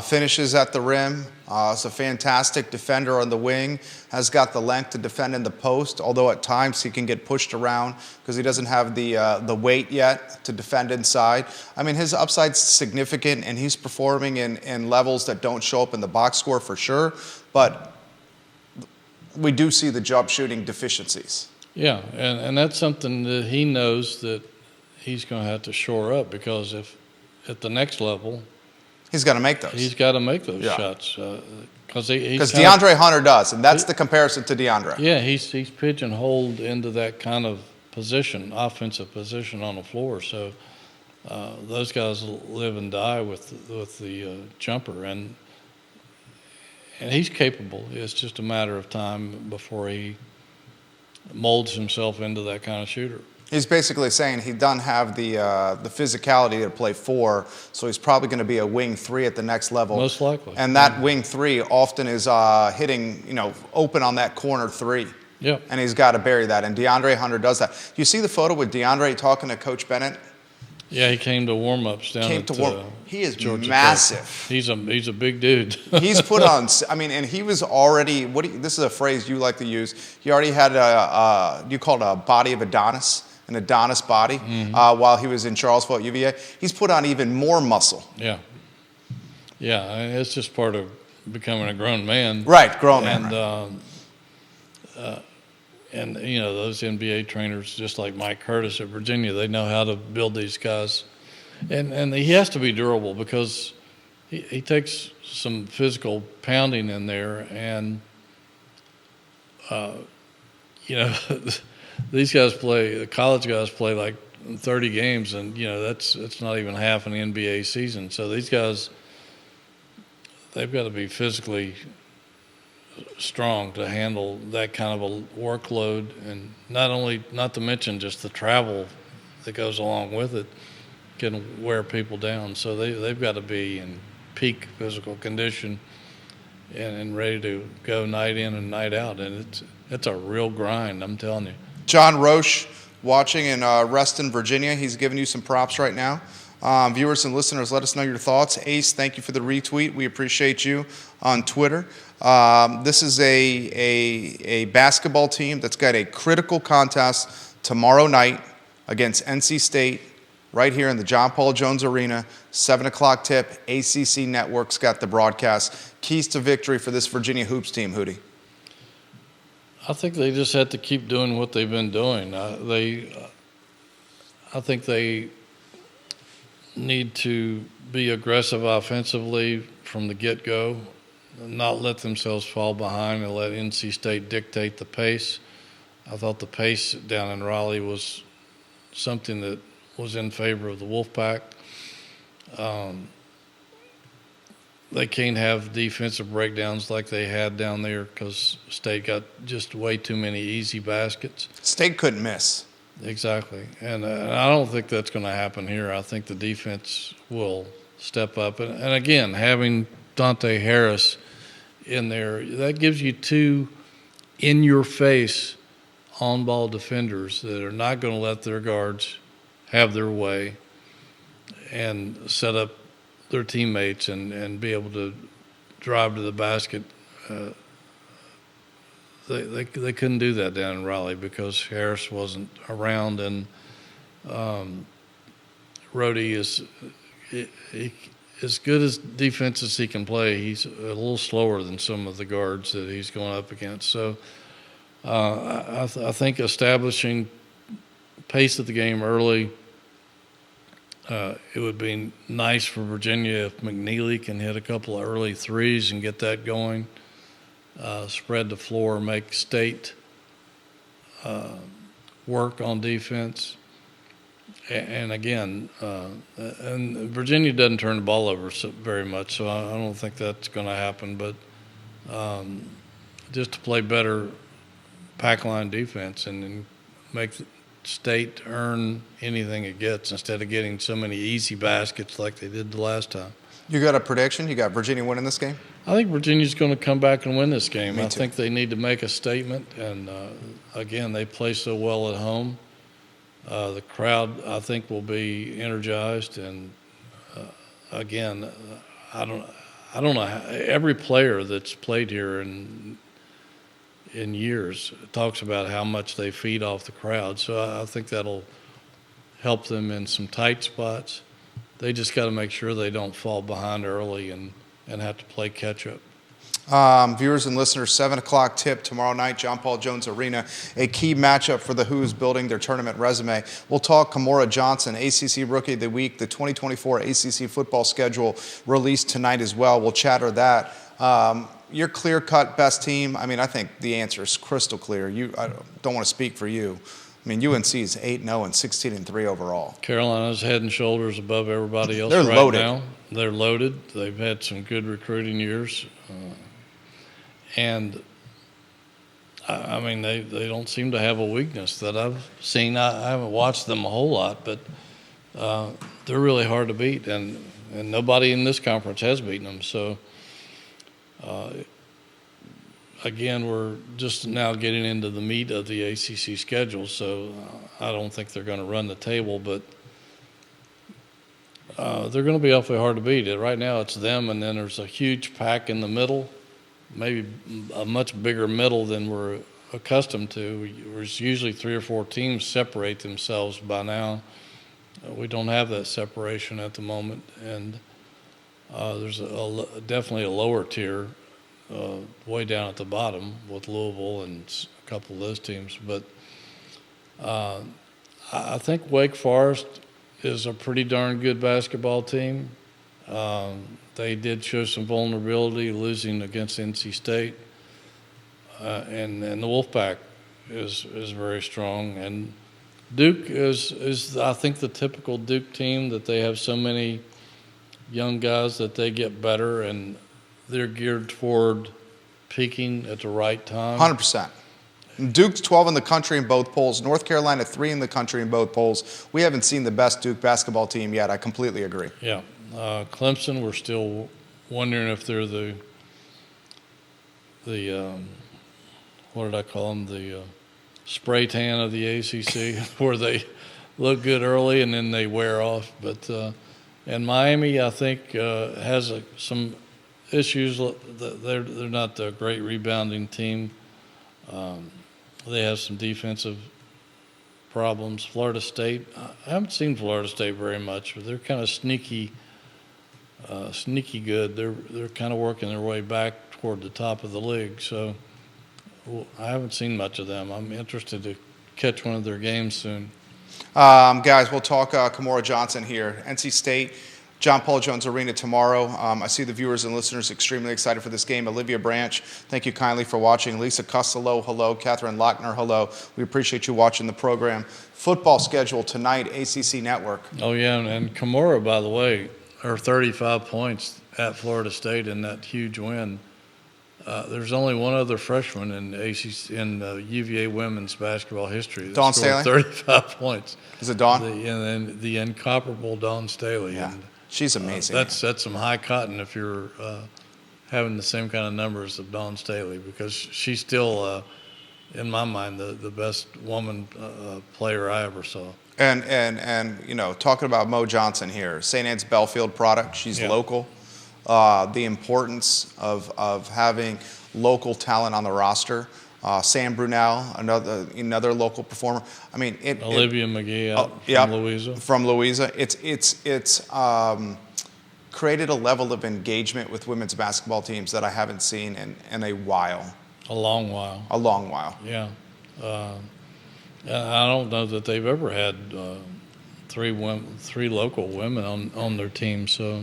finishes at the rim. Is a fantastic defender on the wing. Has got the length to defend in the post, although at times he can get pushed around because he doesn't have the weight yet to defend inside. I mean, his upside's significant, and he's performing in levels that don't show up in the box score for sure. But we do see the jump shooting deficiencies. Yeah, and that's something that he knows that he's going to have to shore up, because if at the next level, he's got to make those. He's got to make those shots. Because DeAndre Hunter does, and that's the comparison to DeAndre. Yeah, he's pigeonholed into that kind of position, offensive position on the floor. So those guys live and die with the jumper, and he's capable. It's just a matter of time before he molds himself into that kind of shooter. He's basically saying he doesn't have the physicality to play 4, so he's probably going to be a wing 3 at the next level. Most likely. And that wing 3 often is hitting, open on that corner 3. Yeah. And he's got to bury that. And DeAndre Hunter does that. You see the photo with DeAndre talking to Coach Bennett? Yeah, he came to warm-ups down at He is Georgia massive. Tech. He's a big dude. He's put on, and he was already, this is a phrase you like to use, he already had you call it a body of Adonis, an Adonis body, while he was in Charlottesville at UVA. He's put on even more muscle. Yeah. Yeah, I mean, it's just part of becoming a grown man. Right, grown man. And those NBA trainers, just like Mike Curtis at Virginia, they know how to build these guys. And he has to be durable, because he takes some physical pounding in there. And, these guys the college guys play like 30 games, and, that's not even half an NBA season. So these guys, they've got to be physically strong to handle that kind of a workload, and not to mention just the travel that goes along with it can wear people down. So they've got to be in peak physical condition and ready to go night in and night out, and it's a real grind, I'm telling you. John Roche watching in Reston, Virginia. He's giving you some props right now. Viewers and listeners, let us know your thoughts. Ace, thank you for the retweet. We appreciate you on Twitter. This is a basketball team that's got a critical contest tomorrow night against NC State right here in the John Paul Jones Arena, 7 o'clock tip. ACC Network's got the broadcast. Keys to victory for this Virginia Hoops team, Hootie. I think they just have to keep doing what they've been doing. I think they need to be aggressive offensively from the get-go, not let themselves fall behind and let NC State dictate the pace. I thought the pace down in Raleigh was something that was in favor of the Wolfpack. They can't have defensive breakdowns like they had down there, because State got just way too many easy baskets. State couldn't miss. Exactly. And I don't think that's going to happen here. I think the defense will step up. And again, having Dante Harris in there, that gives you 2 in-your-face on-ball defenders that are not going to let their guards have their way and set up their teammates and be able to drive to the basket. They couldn't do that down in Raleigh because Harris wasn't around, and Rhodey is as good as defense as he can play. He's a little slower than some of the guards that he's going up against. So I think establishing pace of the game early, It would be nice for Virginia if McNeely can hit a couple of early threes and get that going. Spread the floor, make State work on defense. And again, and Virginia doesn't turn the ball over very much, so I don't think that's going to happen. But just to play better pack line defense and make State earn anything it gets instead of getting so many easy baskets like they did the last time. You got a prediction? You got Virginia winning this game? I think Virginia's going to come back and win this game. Me I too. think they need to make a statement. And, again, they play so well at home. The crowd, I think, will be energized. And, again, I don't know. Every player that's played here in years talks about how much they feed off the crowd. So I think that'll help them in some tight spots. They just got to make sure they don't fall behind early and have to play catch up. Viewers and listeners, 7 o'clock tip tomorrow night, John Paul Jones Arena, a key matchup for the Who's building their tournament resume. We'll talk Kymora Johnson, ACC Rookie of the Week, the 2024 ACC football schedule released tonight as well. We'll chatter that. Your clear-cut best team, I mean, I think the answer is crystal clear. I don't want to speak for you. I mean, UNC is 8-0 and 16-3 overall. Carolina's head and shoulders above everybody else They're right loaded. now. They're loaded. They've had some good recruiting years. And, I mean, they don't seem to have a weakness that I've seen. I haven't watched them a whole lot, but they're really hard to beat. And nobody in this conference has beaten them. So, again, we're just now getting into the meat of the ACC schedule, so I don't think they're going to run the table, but they're going to be awfully hard to beat. Right now it's them, and then there's a huge pack in the middle, maybe a much bigger middle than we're accustomed to. There's usually 3 or 4 teams separate themselves by now. We don't have that separation at the moment, and there's definitely a lower tier way down at the bottom with Louisville and a couple of those teams. But I think Wake Forest is a pretty darn good basketball team. They did show some vulnerability losing against NC State. And the Wolfpack is very strong. And Duke is I think the typical Duke team, that they have so many young guys that they get better, and they're geared toward peaking at the right time. 100%. Duke's 12 in the country in both polls. North Carolina 3 in the country in both polls. We haven't seen the best Duke basketball team yet. I completely agree. Yeah. Clemson, we're still wondering if they're the what did I call them? The spray tan of the ACC, where they look good early and then they wear off. But and Miami, I think, has some issues. They're not a great rebounding team. They have some defensive problems. Florida State, I haven't seen Florida State very much, but they're kind of sneaky good. They're kind of working their way back toward the top of the league. So I haven't seen much of them. I'm interested to catch one of their games soon. Guys, we'll talk Kymora Johnson here. NC State, John Paul Jones Arena tomorrow. I see the viewers and listeners extremely excited for this game. Olivia Branch, thank you kindly for watching. Lisa Costello, hello. Catherine Lochner, hello. We appreciate you watching the program. Football schedule tonight, ACC Network. Oh, yeah, and Kymora, by the way, her 35 points at Florida State in that huge win. There's only one other freshman in UVA women's basketball history that Dawn scored Staley? 35 points. Is it Dawn? The incomparable Dawn Staley. Yeah, And, she's amazing. that's some high cotton if you're having the same kind of numbers of Dawn Staley, because she's still, in my mind, the best woman player I ever saw. And you know, talking about Mo Johnson here, St. Anne's Belfield product. She's local. The importance of having local talent on the roster. Sam Brunel, another local performer. I mean, Olivia McGee out from Louisa. From Louisa, it's created a level of engagement with women's basketball teams that I haven't seen in a while. A long while. A long while. Yeah. I don't know that they've ever had three local women on their team. So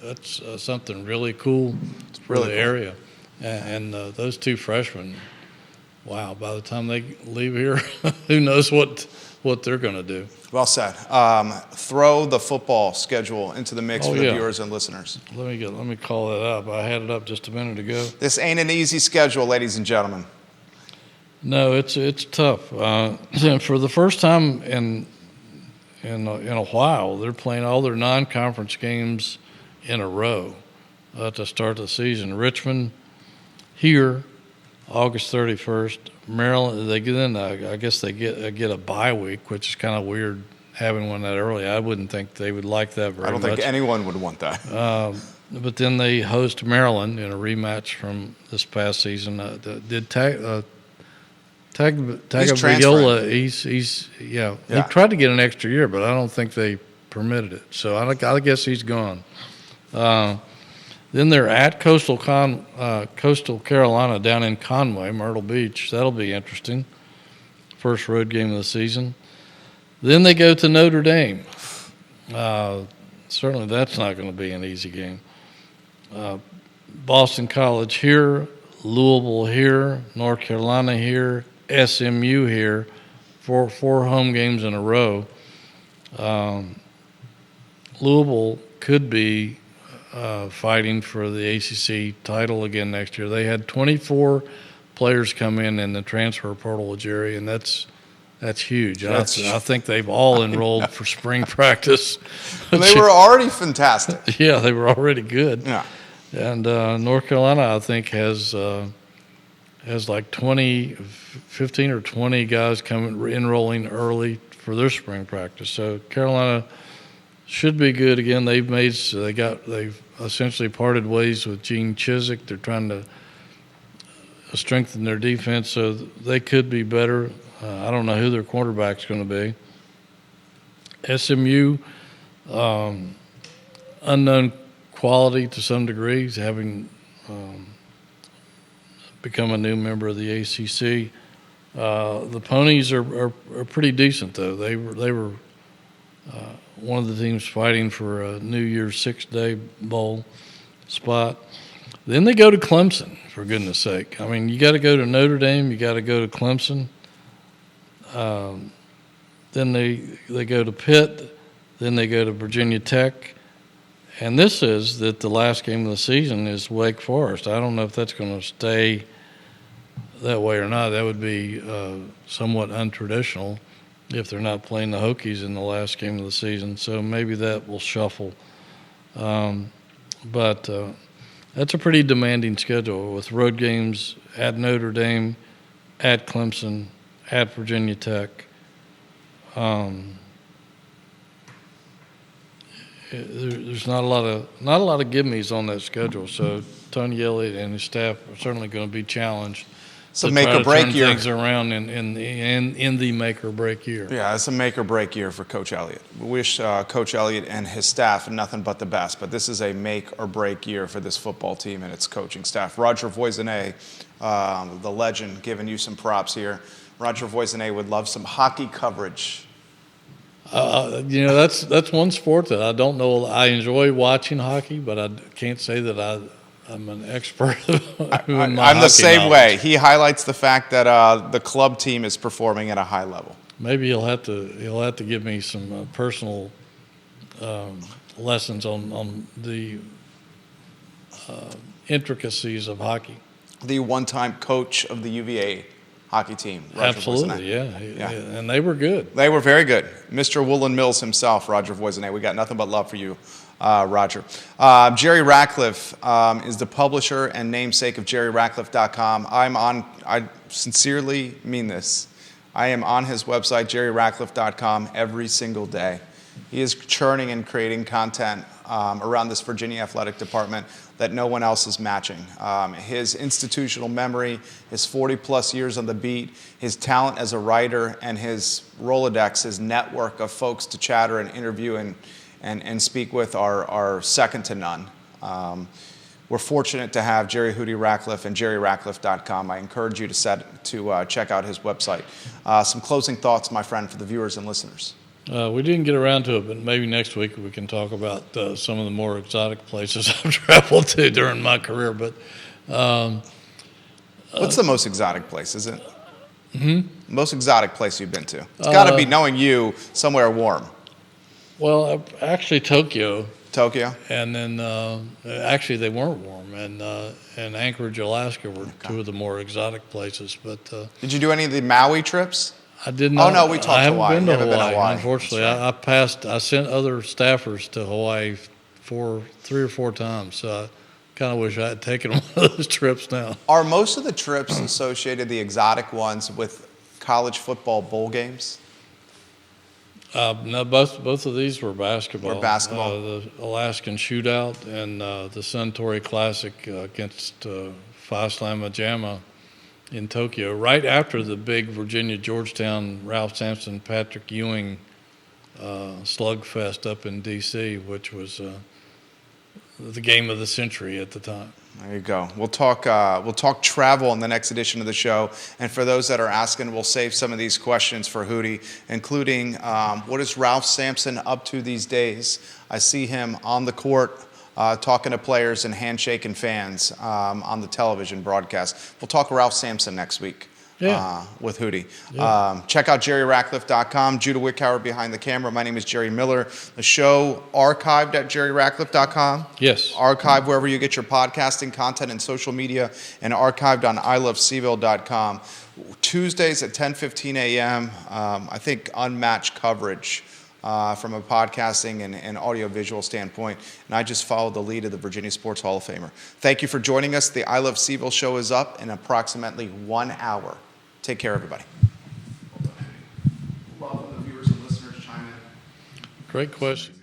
that's something really cool for really the cool. area. And those two freshmen, wow! By the time they leave here, who knows what they're going to do? Well said. Throw the football schedule into the mix for the viewers and listeners. Let me call that up. I had it up just a minute ago. This ain't an easy schedule, ladies and gentlemen. No, it's tough. For the first time in a while, they're playing all their non-conference games in a row to start the season. Richmond here, August 31st. Maryland, I guess they get a bye week, which is kind of weird having one that early. I wouldn't think they would like that very much. I don't think anyone would want that. But then they host Maryland in a rematch from this past season. Did Tagovailoa, he tried to get an extra year, but I don't think they permitted it. So I guess he's gone. Then they're at Coastal Carolina down in Conway, Myrtle Beach. That'll be interesting. First road game of the season. Then they go to Notre Dame. Certainly that's not going to be an easy game. Boston College here, Louisville here, North Carolina here, SMU here, four home games in a row. Louisville could be fighting for the ACC title again next year. They had 24 players come in the transfer portal, Jerry, and that's huge. I think they've all enrolled for spring practice. They were already fantastic. Yeah, they were already good. Yeah. And North Carolina, I think, has like 15 or 20 guys enrolling early for their spring practice. So Carolina should be good again. They've essentially parted ways with Gene Chizik. They're trying to strengthen their defense, so they could be better. I don't know who their quarterback's going to be. SMU, unknown quality to some degree, having become a new member of the ACC. The Ponies are pretty decent, though. They were one of the teams fighting for a New Year's Six-Day Bowl spot. Then they go to Clemson, for goodness sake. I mean, you got to go to Notre Dame. You got to go to Clemson. Then they go to Pitt. Then they go to Virginia Tech. And this is that the last game of the season is Wake Forest. I don't know if that's going to stay that way or not. That would be somewhat untraditional if they're not playing the Hokies in the last game of the season. So maybe that will shuffle. But that's a pretty demanding schedule with road games at Notre Dame, at Clemson, at Virginia Tech. There's not a lot of gimmies on that schedule. So Tony Elliott and his staff are certainly going to be challenged. It's a make or break year. Things around in the make or break year. Yeah, it's a make or break year for Coach Elliott. We wish Coach Elliott and his staff nothing but the best, but this is a make or break year for this football team and its coaching staff. Roger Voisinay, the legend, giving you some props here. Roger Voisinay would love some hockey coverage. That's one sport that I don't know. I enjoy watching hockey, but I can't say that I'm an expert. I'm the same way. He highlights the fact that the club team is performing at a high level. Maybe he'll have to give me some personal lessons on the intricacies of hockey. The one-time coach of the UVA hockey team. Roger Absolutely, Voisinay. Yeah, and they were good. They were very good. Mr. Woolen Mills himself, Roger Voisinay. We got nothing but love for you, Roger. Jerry Ratcliffe is the publisher and namesake of JerryRatcliffe.com. I sincerely mean this. I am on his website, JerryRatcliffe.com, every single day. He is churning and creating content around this Virginia athletic department that no one else is matching. His institutional memory, his 40-plus years on the beat, his talent as a writer, and his Rolodex, his network of folks to chatter and interview and speak with are second to none. We're fortunate to have Jerry Hootie Ratcliffe and JerryRatcliffe.com. I encourage you to check out his website. Some closing thoughts, my friend, for the viewers and listeners. We didn't get around to it, but maybe next week we can talk about some of the more exotic places I've traveled to during my career. But what's the most exotic place? Is it? Most exotic place you've been to? It's got to be, knowing you, somewhere warm. Well, actually Tokyo. Tokyo? And then actually they weren't warm. And Anchorage, Alaska were two of the more exotic places. But did you do any of the Maui trips? I did not. Oh, no, we talked I haven't Hawaii. been You to haven't been to Hawaii. Hawaii. Unfortunately, That's right. I sent other staffers to Hawaii 3 or 4 times. So I kind of wish I had taken one of those trips now. Are most of the trips associated, the exotic ones, with college football bowl games? No, both of these were basketball. Were basketball. The Alaskan Shootout and the Suntory Classic against Phi Slama Jama in Tokyo, right after the big Virginia-Georgetown, Ralph Sampson, Patrick Ewing slugfest up in D.C., which was the game of the century at the time. There you go. We'll talk travel in the next edition of the show. And for those that are asking, we'll save some of these questions for Hootie, including what is Ralph Sampson up to these days? I see him on the court talking to players and handshaking fans on the television broadcast. We'll talk Ralph Sampson next week. Yeah. With Hootie. Yeah. Check out JerryRatcliffe.com. Judah Wickhauer behind the camera. My name is Jerry Miller. The show archived at JerryRatcliffe.com. Yes. Archived wherever you get your podcasting content and social media, and archived on ILoveCVille.com. Tuesdays at 10:15 a.m. I think unmatched coverage from a podcasting and audio-visual standpoint. And I just followed the lead of the Virginia Sports Hall of Famer. Thank you for joining us. The I Love CVille show is up in approximately 1 hour. Take care, everybody. Welcome the viewers and listeners chime in. Great question.